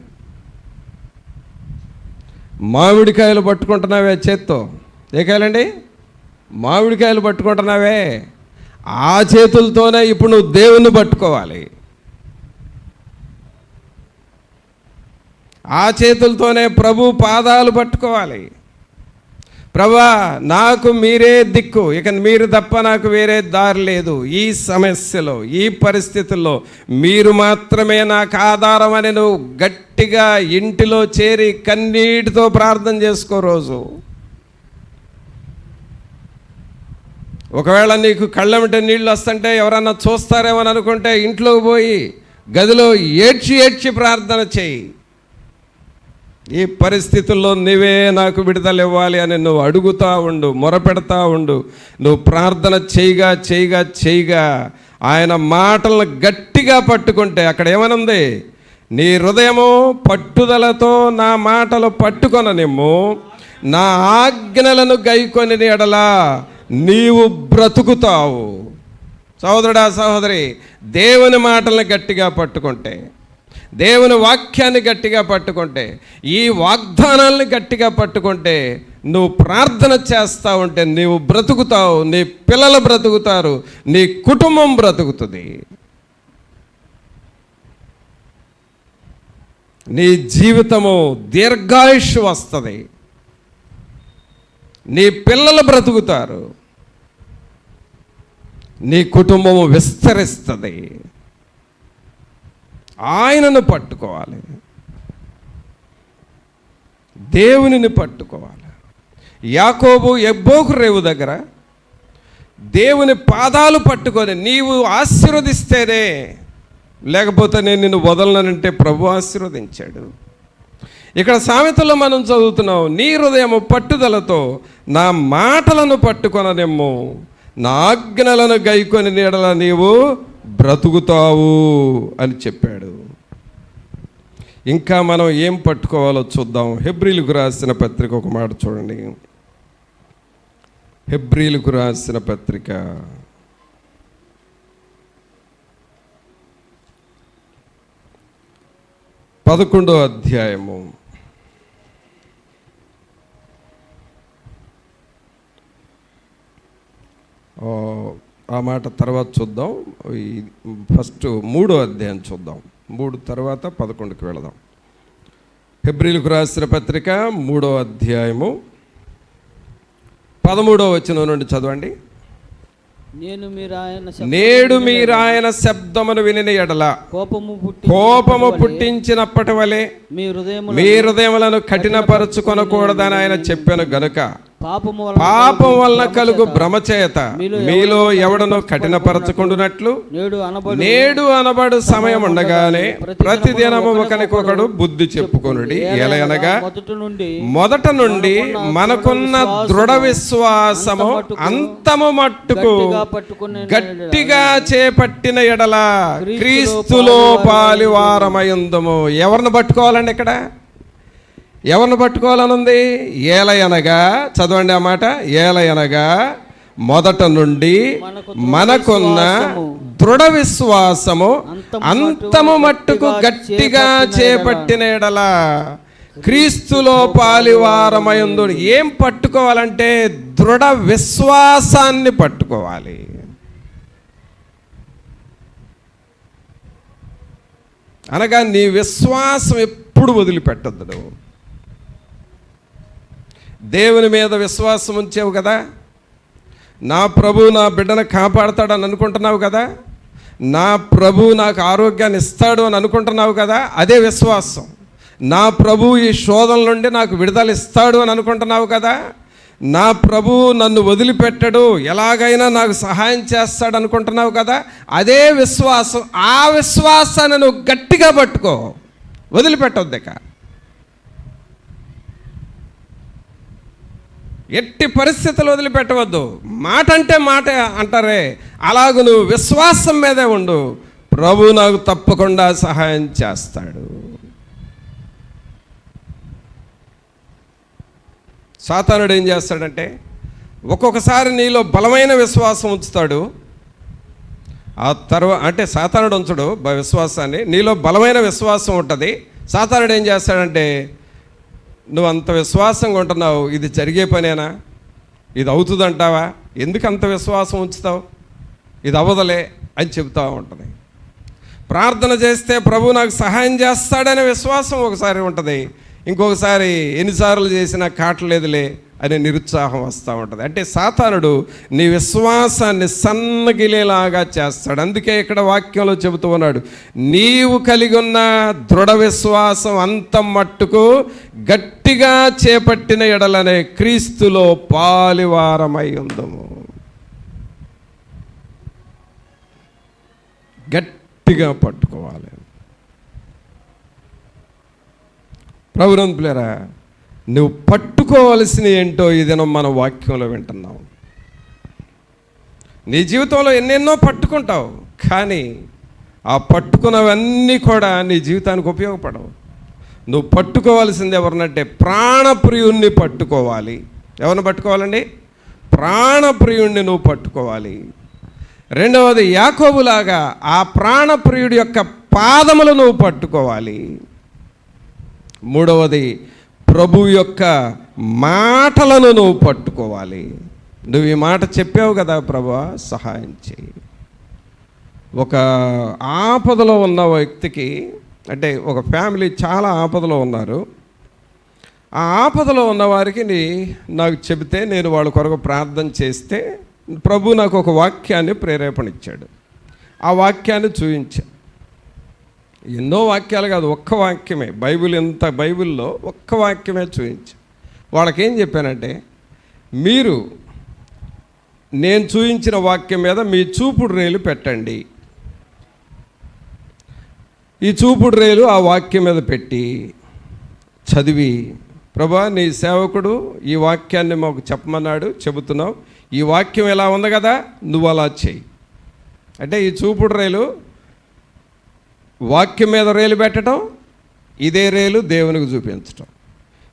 మామిడికాయలు పట్టుకుంటున్నావే చేత్తో, ఏ కాయలండి? మామిడికాయలు పట్టుకుంటున్నావే, ఆ చేతులతోనే ఇప్పుడు నువ్వు దేవుని పట్టుకోవాలి. ఆ చేతులతోనే ప్రభు పాదాలు పట్టుకోవాలి. ప్రభా, నాకు మీరే దిక్కు, ఇక మీరు తప్ప నాకు వేరే దారి లేదు, ఈ సమస్యలో, ఈ పరిస్థితుల్లో మీరు మాత్రమే నాకు ఆధారం అని నువ్వు గట్టిగా ఇంటిలో చేరి కన్నీటితో ప్రార్థన చేసుకో రోజు. ఒకవేళ నీకు కళ్ళమిట నీళ్ళు వస్తుంటే ఎవరన్నా చూస్తారేమని అనుకుంటే ఇంట్లోకి పోయి గదిలో ఏడ్చి ప్రార్థన చేయి. ఈ పరిస్థితుల్లో నీవే నాకు విడుదల ఇవ్వాలి అని నువ్వు అడుగుతూ ఉండు, మొరపెడతా ఉండు. నువ్వు ప్రార్థన చేయగా ఆయన మాటలను గట్టిగా పట్టుకుంటే అక్కడ ఏమనుంది? నీ హృదయము పట్టుదలతో నా మాటలు పట్టుకొననిమ్ము, నా ఆజ్ఞలను గైకొని ఎడలా నీవు బ్రతుకుతావు. సహోదరుడా, సహోదరి, దేవుని మాటలను గట్టిగా పట్టుకుంటే, దేవుని వాక్యాన్ని గట్టిగా పట్టుకుంటే, ఈ వాగ్దానాలను గట్టిగా పట్టుకుంటే, నువ్వు ప్రార్థన చేస్తూ ఉంటే నీవు బ్రతుకుతావు, నీ పిల్లలు బ్రతుకుతారు, నీ కుటుంబం బ్రతుకుతుంది, నీ జీవితము దీర్ఘాయుష్ వస్తుంది, నీ పిల్లలు బ్రతుకుతారు, నీ కుటుంబము విస్తరిస్తుంది. ఆయనను పట్టుకోవాలి, దేవునిని పట్టుకోవాలి. యాకోబు యబ్బోకు రేవు దగ్గర దేవుని పాదాలు పట్టుకొని నీవు ఆశీర్వదిస్తేనే, లేకపోతే నేను నిన్ను వదలనంటే ప్రభు ఆశీర్వదించాడు. ఇక్కడ సామెతల్లో మనం చదువుతున్నాం, నీ హృదయము పట్టుదలతో నా మాటలను పట్టుకొననిమ్ము, నా ఆజ్ఞలను గైకొని నీడల నీవు బ్రతుకుతావు అని చెప్పాడు. ఇంకా మనం ఏం పట్టుకోవాలో చూద్దాం. హెబ్రీలకు రాసిన పత్రిక ఒక మాట చూడండి. హెబ్రీలకు రాసిన పత్రిక 11వ అధ్యాయము 'ఆ మాట తర్వాత చూద్దాం. ఫస్ట్ 3వ అధ్యాయం చూద్దాం. 3 తర్వాత 11కి వెళదాం. హెబ్రీలకు రాసిన పత్రిక 3వ అధ్యాయము 13వ వచనం నుండి చదవండి. నేడు మీరు ఆయన శబ్దమును వినిన ఎడల కోపము పుట్టించినప్పటి వలె మీ హృదయములను కఠినపరచుకొనకూడదని ఆయన చెప్పాను గనుక పాపం వలన కలుగు భ్రమచేత మీలో ఎవడను కఠినపరచుకుంటున్నట్లు నేడు అనబడు సమయం ఉండగానే ప్రతిదినము ఒకరికొకడు బుద్ధి చెప్పుకొనుడి. ఎలయనగా మొదట నుండి మనకున్న దృఢ విశ్వాసము అంతము మట్టుకు గట్టిగా చేపట్టిన ఎడల క్రీస్తులో పాలివారమయుందుము. ఎవరిని పట్టుకోవాలండి? ఇక్కడ ఎవరిని పట్టుకోవాలనుంది? ఏలయనగా, చదవండి ఆ మాట. ఏలయనగా మొదట నుండి మనకున్న దృఢ విశ్వాసము అంతము మట్టుకు గట్టిగా చేపట్టిన ఎడల క్రీస్తులో పాలివారమయుందు. ఏం పట్టుకోవాలంటే దృఢ విశ్వాసాన్ని పట్టుకోవాలి. అనగా నీ విశ్వాసం ఎప్పుడు వదిలిపెట్టద్దు. దేవుని మీద విశ్వాసం ఉంచావు కదా, నా ప్రభు నా బిడ్డను కాపాడతాడని అనుకుంటున్నావు కదా, నా ప్రభు నాకు ఆరోగ్యాన్ని ఇస్తాడు అని అనుకుంటున్నావు కదా, అదే విశ్వాసం. నా ప్రభు ఈ శోధన నుండి నాకు విడుదల ఇస్తాడు అని అనుకుంటున్నావు కదా, నా ప్రభు నన్ను వదిలిపెట్టడు, ఎలాగైనా నాకు సహాయం చేస్తాడు అనుకుంటున్నావు కదా, అదే విశ్వాసం. ఆ విశ్వాసాన్ని నువ్వు గట్టిగా పట్టుకో, వదిలిపెట్టొద్దిక. ఎట్టి పరిస్థితులు వదిలిపెట్టవద్దు. మాట అంటే మాట అంటారే, అలాగ నువ్వు విశ్వాసం మీదే ఉండు. ప్రభు నాకు తప్పకుండా సహాయం చేస్తాడు. సాతానుడు ఏం చేస్తాడంటే ఒక్కొక్కసారి నీలో బలమైన విశ్వాసం ఉంచుతాడు. ఆ తర్వాత అంటే సాతానుడు ఉంచడు విశ్వాసాన్ని, నీలో బలమైన విశ్వాసం ఉంటుంది. సాతానుడు ఏం చేస్తాడంటే నువ్వు అంత విశ్వాసంగా ఉంటున్నావు, ఇది జరిగే పనేనా, ఇది అవుతుందంటావా, ఎందుకు అంత విశ్వాసం ఉంచుతావు, ఇది అవ్వదలే అని చెబుతూ ఉంటుంది. ప్రార్థన చేస్తే ప్రభు నాకు సహాయం చేస్తాడనే విశ్వాసం ఒకసారి ఉంటుంది, ఇంకొకసారి ఎన్నిసార్లు చేసినా కాటలేదులే అనే నిరుత్సాహం వస్తూ ఉంటుంది. అంటే సాతానుడు నీ విశ్వాసాన్ని సన్నగిలేలాగా చేస్తాడు. అందుకే ఇక్కడ వాక్యంలో చెబుతూ ఉన్నాడు, నీవు కలిగి ఉన్న దృఢ విశ్వాసం అంతం మట్టుకు గట్టిగా చేపట్టిన ఎడలనే క్రీస్తులో పాలివారమై ఉందము. గట్టిగా పట్టుకోవాలి. ప్రభునంతులారా, నువ్వు పట్టుకోవలసిన ఏంటో ఈ దినం మన వాక్యంలో వింటున్నావు. నీ జీవితంలో ఎన్నెన్నో పట్టుకుంటావు, కానీ ఆ పట్టుకున్నవన్నీ కూడా నీ జీవితానికి ఉపయోగపడవు. నువ్వు పట్టుకోవాల్సింది ఎవరినంటే ప్రాణప్రియుణ్ణి పట్టుకోవాలి. ఎవరిని పట్టుకోవాలండి? ప్రాణప్రియుణ్ణి నువ్వు పట్టుకోవాలి. రెండవది, యాకోబులాగా ఆ ప్రాణప్రియుడి యొక్క పాదములు నువ్వు పట్టుకోవాలి. మూడవది, ప్రభు యొక్క మాటలను నువ్వు పట్టుకోవాలి. నువ్వు ఈ మాట చెప్పావు కదా, ప్రభువా సహాయం చేయి. ఒక ఆపదలో ఉన్న వ్యక్తికి, అంటే ఒక ఫ్యామిలీ చాలా ఆపదలో ఉన్నారు. ఆ ఆపదలో ఉన్న వారికి నాకు చెబితే నేను వాళ్ళ కొరకు ప్రార్థన చేస్తే ప్రభు నాకు ఒక వాక్యాన్ని ప్రేరేపణ ఇచ్చాడు. ఆ వాక్యాన్ని చూపించా. ఎన్నో వాక్యాలు కాదు, ఒక్క వాక్యమే. బైబిల్లో ఒక్క వాక్యమే చూపించా. వాళ్ళకేం చెప్పానంటే, మీరు నేను చూపించిన వాక్యం మీద మీ చూపుడు రేలు పెట్టండి. ఈ చూపుడు రేలు ఆ వాక్యం మీద పెట్టి చదివి, ప్రభా నీ సేవకుడు ఈ వాక్యాన్ని మాకు చెప్పమన్నాడు, చెబుతున్నావు, ఈ వాక్యం ఎలా ఉంది కదా, నువ్వు అలా చెయ్యి. అంటే ఈ చూపుడు రేలు వాక్యం మీద రేలు పెట్టడం, ఇదే రేలు దేవునికి చూపించటం,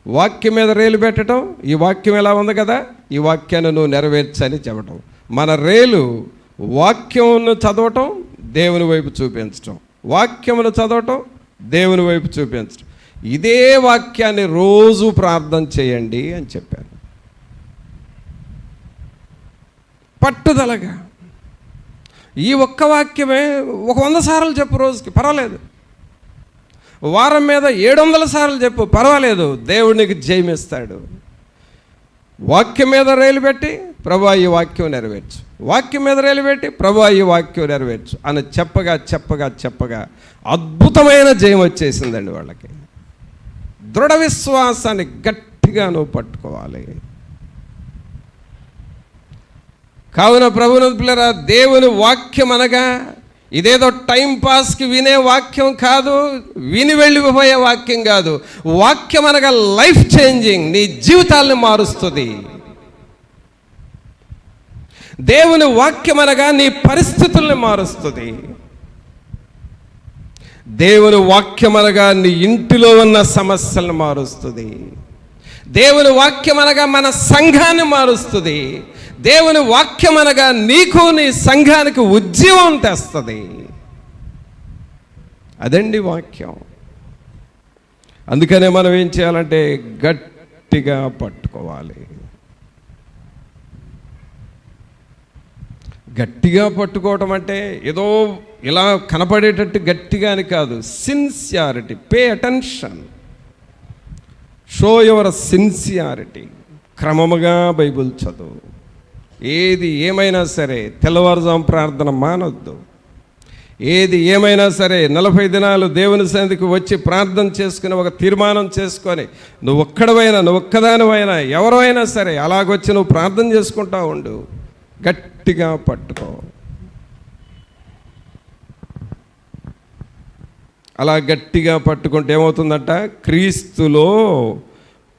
వాక్యం మీద రేలు పెట్టడం. ఈ వాక్యం ఎలా ఉంది కదా, ఈ వాక్యాన్ని నువ్వు నెరవేర్చని చెప్పటం. మన రేలు వాక్యమును చదవటం, దేవుని వైపు చూపించటం, వాక్యమును చదవటం, దేవుని వైపు చూపించటం. ఇదే వాక్యాన్ని రోజు ప్రార్థన చేయండి అని చెప్పాను. పట్టుదలగా ఈ ఒక్క వాక్యమే 100 సార్లు చెప్పు, రోజుకి పర్వాలేదు. వారం మీద 700 సార్లు చెప్పు, పర్వాలేదు. దేవుడు నీకు జయమిస్తాడు. వాక్యం మీద రైలు పెట్టి ప్రభువా ఈ వాక్యం నెరవేర్చు, వాక్యం మీద రైలు పెట్టి ప్రభువా ఈ వాక్యం నెరవేర్చు అని చెప్పగా చెప్పగా చెప్పగా అద్భుతమైన జయం వచ్చేసిందండి వాళ్ళకి. దృఢ విశ్వాసాన్ని గట్టిగా నువ్వు పట్టుకోవాలి. కావున ప్రభువుని పిల్లరా, దేవుని వాక్యం అనగా ఇదేదో టైం పాస్కి వినే వాక్యం కాదు, విని వెళ్ళిపోయే వాక్యం కాదు. వాక్యం అనగా లైఫ్ చేంజింగ్, నీ జీవితాలను మారుస్తుంది. దేవుని వాక్యం అనగా నీ పరిస్థితుల్ని మారుస్తుంది. దేవుని వాక్యం అనగా నీ ఇంటిలో ఉన్న సమస్యలను మారుస్తుంది. దేవుని వాక్యం అనగా మన సంఘాన్ని మారుస్తుంది. దేవుని వాక్యం అనగా నీకు నీ సంఘానికి ఉజ్జీవం తెస్తుంది. అదండి వాక్యం. అందుకనే మనం ఏం చేయాలంటే గట్టిగా పట్టుకోవాలి. గట్టిగా పట్టుకోవటం అంటే ఏదో ఇలా కనపడేటట్టు గట్టిగా అని కాదు. Sincerity, pay attention, show your sincerity. క్రమముగా బైబిల్ చదువు. ఏది ఏమైనా సరే తెల్లవారుజాము ప్రార్థన మానొద్దు. ఏది ఏమైనా సరే 40 దినాలు దేవుని సన్నిధికి వచ్చి ప్రార్థన చేసుకుని ఒక తీర్మానం చేసుకొని, నువ్వు ఒక్కడవైనా నువ్వు ఒక్కదానివైనా ఎవరో అయినా సరే అలాగొచ్చి నువ్వు ప్రార్థన చేసుకుంటా ఉండు. గట్టిగా పట్టుకో. అలా గట్టిగా పట్టుకుంటే ఏమవుతుందంట, క్రీస్తులో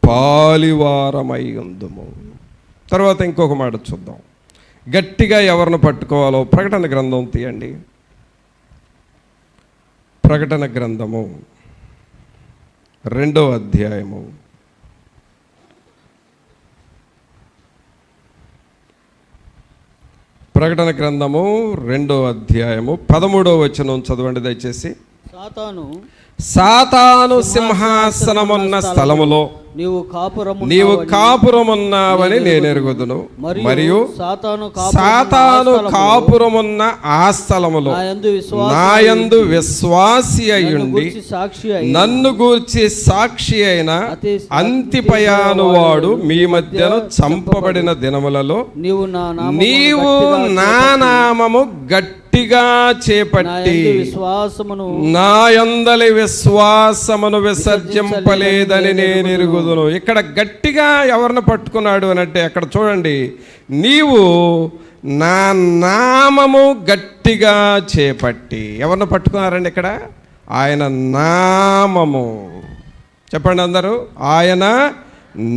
పాలివారమై ఉందుము. తర్వాత ఇంకొక మాట చూద్దాం. గట్టిగా ఎవరిని పట్టుకోవాలో ప్రకటన గ్రంథం తీయండి. ప్రకటన గ్రంథము 2వ అధ్యాయము. ప్రకటన గ్రంథము 2వ అధ్యాయము 13వ వచనం చదవండి దయచేసి. సాతాను సింహాసనమున్న స్థలములో నీవు కాపురమున్నావని నేను ఎరుగుదును, మరియు సాతాను కాపురమున్న ఆ స్థలములో నాయందు విశ్వాసి అయ్యుండి నన్ను గూర్చి సాక్షి అయిన అంతిపయాను వాడు మీ మధ్యను చంపబడిన దినములలో నీవు నా నామము గట్టిగా చేపట్టి నా యందలి విశ్వాసమును విసర్జింపలేదని నేను ఎరుగుదును. ఇక్కడ గట్టిగా ఎవరిని పట్టుకున్నాడు అని అంటే అక్కడ చూడండి, నీవు నా నామము గట్టిగా చేపట్టి. ఎవరిని పట్టుకున్నారండి ఇక్కడ? ఆయన నామము. చెప్పండి అందరూ, ఆయన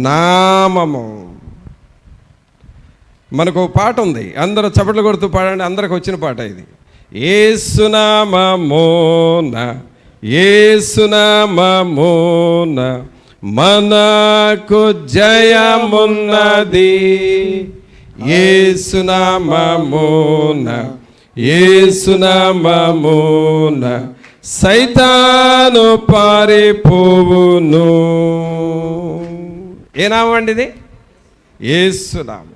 నామము. మనకు పాట ఉంది, అందరూ చప్పట్లు కొడుతూ పాడండి. అందరికి వచ్చిన పాట ఇది. యేసునామమున యేసునామమున మనకు జయమున్నది. యేసునామమున యేసునామమున సైతాను పారిపోవును. ఏ నామం అండి ఇది? యేసునామం.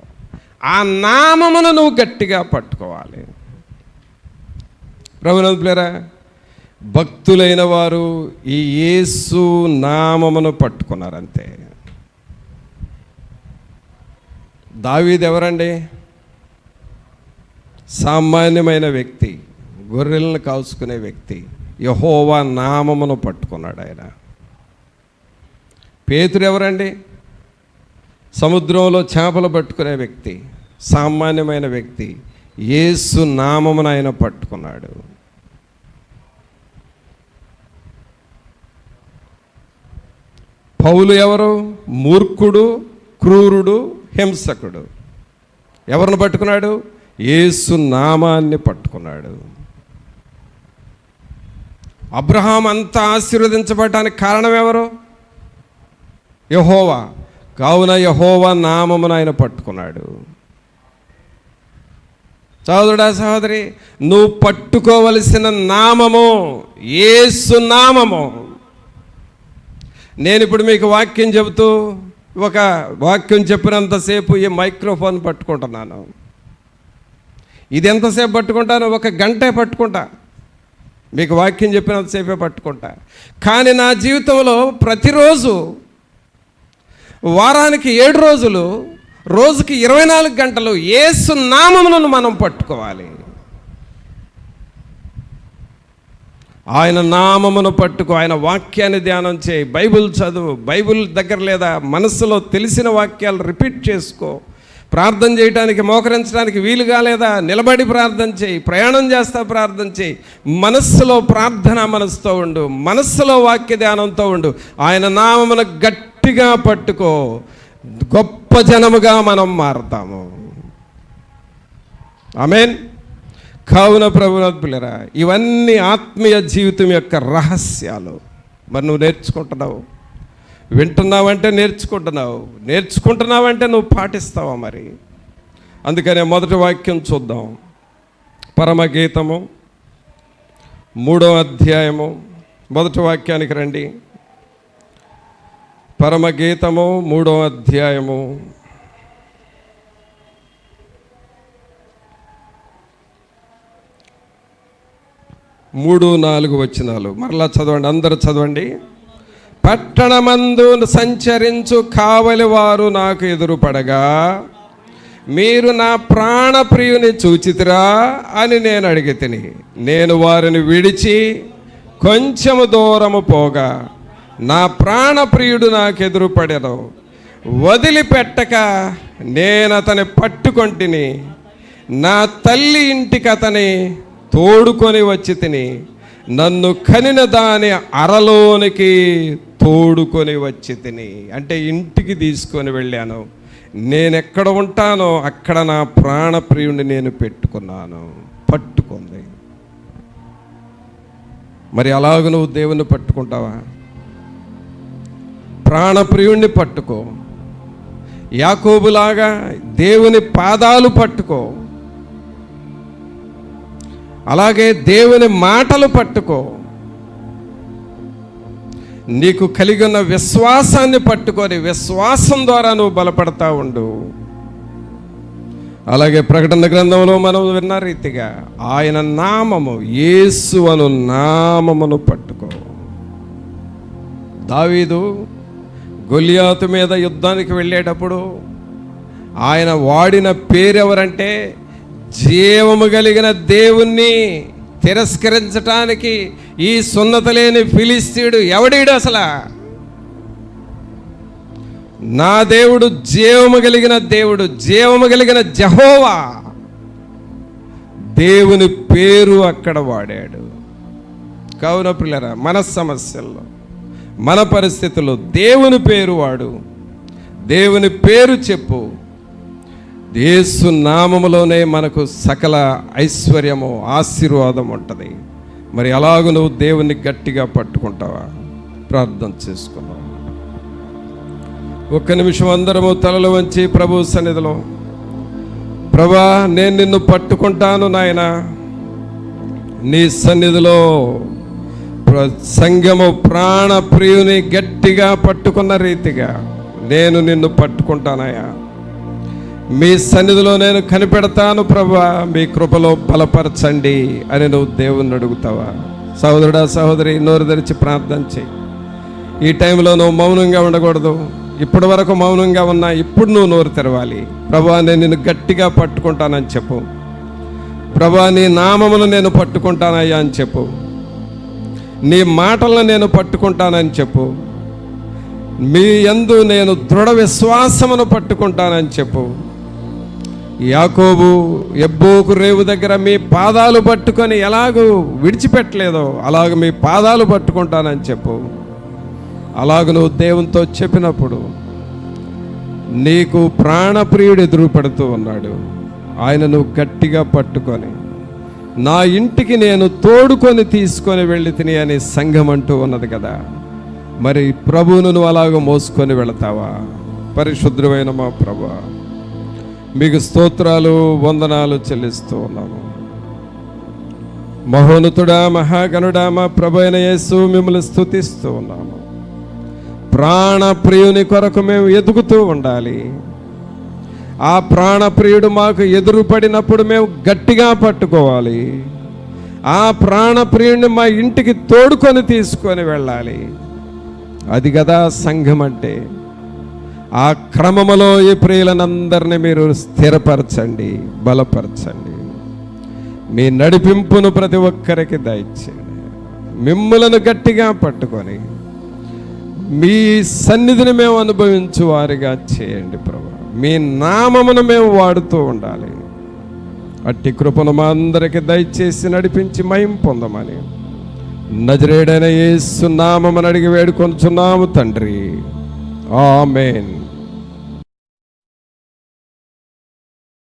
ఆ నామమును నువ్వు గట్టిగా పట్టుకోవాలి. ప్రభునందులారా, భక్తులైన వారు ఈ యేసు నామమును పట్టుకున్నారంతే. దావీదు ఎవరండి? సామాన్యమైన వ్యక్తి, గొర్రెలను కాల్చుకునే వ్యక్తి. యెహోవా నామమును పట్టుకున్నాడు ఆయన. పేతురు ఎవరండి? సముద్రంలో చేపలు పట్టుకునే వ్యక్తి, సామాన్యమైన వ్యక్తి. యేసు నామమును ఆయన పట్టుకున్నాడు. పౌలు ఎవరు? మూర్ఖుడు, క్రూరుడు, హింసకుడు. ఎవరిని పట్టుకున్నాడు? యేసు నామాన్ని పట్టుకున్నాడు. అబ్రహాం అంతా ఆశీర్వదించబడటానికి కారణం ఎవరు? యెహోవా. కావున యెహోవా నామమును ఆయన పట్టుకున్నాడు. సహోదరుడా, సహోదరి, నువ్వు పట్టుకోవలసిన నామము యేసు నామము. నేను ఇప్పుడు మీకు వాక్యం చెబుతూ ఒక వాక్యం చెప్పినంతసేపు ఈ మైక్రోఫోన్ పట్టుకుంటున్నాను. ఇది ఎంతసేపు పట్టుకుంటాను? 1 గంటే పట్టుకుంటా. మీకు వాక్యం చెప్పినంతసేపే పట్టుకుంటా. కానీ నా జీవితంలో ప్రతిరోజు, వారానికి 7 రోజులు, రోజుకి 24 గంటలు యేసు నామమును మనం పట్టుకోవాలి. ఆయన నామమును పట్టుకో, ఆయన వాక్యాన్ని ధ్యానం చేయి, బైబిల్ చదువు, బైబిల్ దగ్గర లేదా మనసులో తెలిసిన వాక్యాలు రిపీట్ చేసుకో, ప్రార్థన చేయడానికి మోకరించడానికి వీలు కాలేదా నిలబడి ప్రార్థన చేయి, ప్రయాణం చేస్తా ప్రార్థన చేయి, మనస్సులో ప్రార్థన మనసుతో ఉండు, మనస్సులో వాక్య ధ్యానంతో ఉండు. ఆయన నామమును గట్టిగా పట్టుకో, గొప్ప జనముగా మనం మారుతాము. ఆమేన్. కావున ప్రభువురా, ఇవన్నీ ఆత్మీయ జీవితం యొక్క రహస్యాలు. మరి నువ్వు నేర్చుకుంటున్నావు, వింటున్నావంటే నేర్చుకుంటున్నావంటే నువ్వు పాటిస్తావా? మరి అందుకనే మొదటి వాక్యం చూద్దాం. పరమగీతము 3వ అధ్యాయము మొదటి వాక్యానికి రండి. పరమగీతము 3వ అధ్యాయము 3-4 వచనాలు మరలా చదవండి, అందరూ చదవండి. పట్టణమందు సంచరించు కావలివారు నాకు ఎదురుపడగా, మీరు నా ప్రాణప్రియుని చూచితిరా అని నేను అడిగితిని. నేను వారిని విడిచి కొంచెము దూరము పోగా నా ప్రాణప్రియుడు నాకు ఎదురుపడెను. వదిలిపెట్టక నేను అతని పట్టుకొంటిని, నా తల్లి ఇంటికి అతని తోడుకొని వచ్చి తిని, నన్ను కనిన దాని అరలోనికి తోడుకొని వచ్చి తిని. అంటే ఇంటికి తీసుకొని వెళ్ళాను. నేనెక్కడ ఉంటానో అక్కడ నా ప్రాణప్రియుడిని నేను పెట్టుకున్నాను. పట్టుకుంది. మరి అలాగ నువ్వు దేవుని పట్టుకుంటావా? ప్రాణప్రియుణ్ణి పట్టుకో. యాకోబులాగా దేవుని పాదాలు పట్టుకో. అలాగే దేవుని మాటలు పట్టుకో. నీకు కలిగిన విశ్వాసాన్ని పట్టుకొని విశ్వాసం ద్వారా నువ్వు బలపడతా ఉండు. అలాగే ప్రకటన గ్రంథంలో మనం విన్న రీతిగా ఆయన నామము, యేసు అను నామమును పట్టుకో. దావీదు గొలియాతు మీద యుద్ధానికి వెళ్ళేటప్పుడు ఆయన వాడిన పేరెవరంటే, జీవము కలిగిన దేవుణ్ణి తిరస్కరించటానికి ఈ సున్నత లేని ఫిలిస్తీయుడు ఎవడీడు అసలు? నా దేవుడు జీవము కలిగిన దేవుడు, జీవము కలిగిన యెహోవా. దేవుని పేరు అక్కడ వాడాడు. కావున ప్రియులారా, మన సమస్యల్లో, మన పరిస్థితుల్లో దేవుని పేరు వాడు. దేవుని పేరు చెప్పు. యేసు నామములోనే మనకు సకల ఐశ్వర్యము, ఆశీర్వాదం ఉంటుంది. మరి అలాగూ నువ్వు దేవుని గట్టిగా పట్టుకుంటావా? ప్రార్థన చేసుకున్నావు. 1 నిమిషం అందరము తలలు వంచి ప్రభు సన్నిధిలో, ప్రభా నేను నిన్ను పట్టుకుంటాను నాయనా. నీ సన్నిధిలో సంఘము ప్రాణ ప్రియుని గట్టిగా పట్టుకున్న రీతిగా నేను నిన్ను పట్టుకుంటానయ్యా. మీ సన్నిధిలో నేను కనిపెడతాను ప్రభా, మీ కృపలో బలపరచండి అని నువ్వు దేవుణ్ణి అడుగుతావా? సహోదరుడా, సహోదరి, నోరు తెరిచి ప్రార్థన చేయి. ఈ టైంలో నువ్వు మౌనంగా ఉండకూడదు. ఇప్పటి వరకు మౌనంగా ఉన్నా, ఇప్పుడు నువ్వు నోరు తెరవాలి. ప్రభా నేను నిన్ను గట్టిగా పట్టుకుంటానని చెప్పు. ప్రభా నీ నామమును నేను పట్టుకుంటానయ్యా అని చెప్పు. నీ మాటలను నేను పట్టుకుంటానని చెప్పు. మీ యందు నేను దృఢ విశ్వాసమును పట్టుకుంటానని చెప్పు. యాకోబు ఎబ్బోకు రేవు దగ్గర మీ పాదాలు పట్టుకొని ఎలాగూ విడిచిపెట్టలేదో అలాగ మీ పాదాలు పట్టుకుంటానని చెప్పు. అలాగ నువ్వు దేవునితో చెప్పినప్పుడు నీకు ప్రాణప్రియుడు ఎదురు పడుతూ ఉన్నాడు. ఆయన నువ్వు గట్టిగా పట్టుకొని నా ఇంటికి నేను తోడుకొని తీసుకొని వెళ్ళి తిని అని సంఘం అంటూ ఉన్నది కదా. మరి ప్రభువును నువ్వు అలాగ మోసుకొని వెళతావా? పరిశుద్ధమైన మా ప్రభువా, మీకు స్తోత్రాలు వందనాలు చెల్లిస్తూ ఉన్నాము. మహోన్నతుడా, మహాగణుడా, మా ప్రభు అయిన యేసు, మిమ్మల్ని స్తుతిస్తూ ఉన్నాము. ప్రాణప్రియుని కొరకు మేము ఎదుగుతూ ఉండాలి. ఆ ప్రాణప్రియుడు మాకు ఎదురుపడినప్పుడు మేము గట్టిగా పట్టుకోవాలి. ఆ ప్రాణప్రియుడిని మా ఇంటికి తోడుకొని తీసుకొని వెళ్ళాలి. అది కదా సంఘం అంటే. ఆ క్రమములో ఈ ప్రియులనందరినీ మీరు స్థిరపరచండి, బలపరచండి. మీ నడిపింపును ప్రతి ఒక్కరికి దయచేయండి. మిమ్ములను గట్టిగా పట్టుకొని మీ సన్నిధిని మేము అనుభవించు వారిగా చేయండి ప్రభు. మీ నామమును మేము వాడుతూ ఉండాలి. అట్టి కృపను మా అందరికి దయచేసి నడిపించి మహిమ పొందమని నజరేయుడైన యేసు నామమున అడిగి వేడుకొనుచున్నాము తండ్రి. ఆమేన్.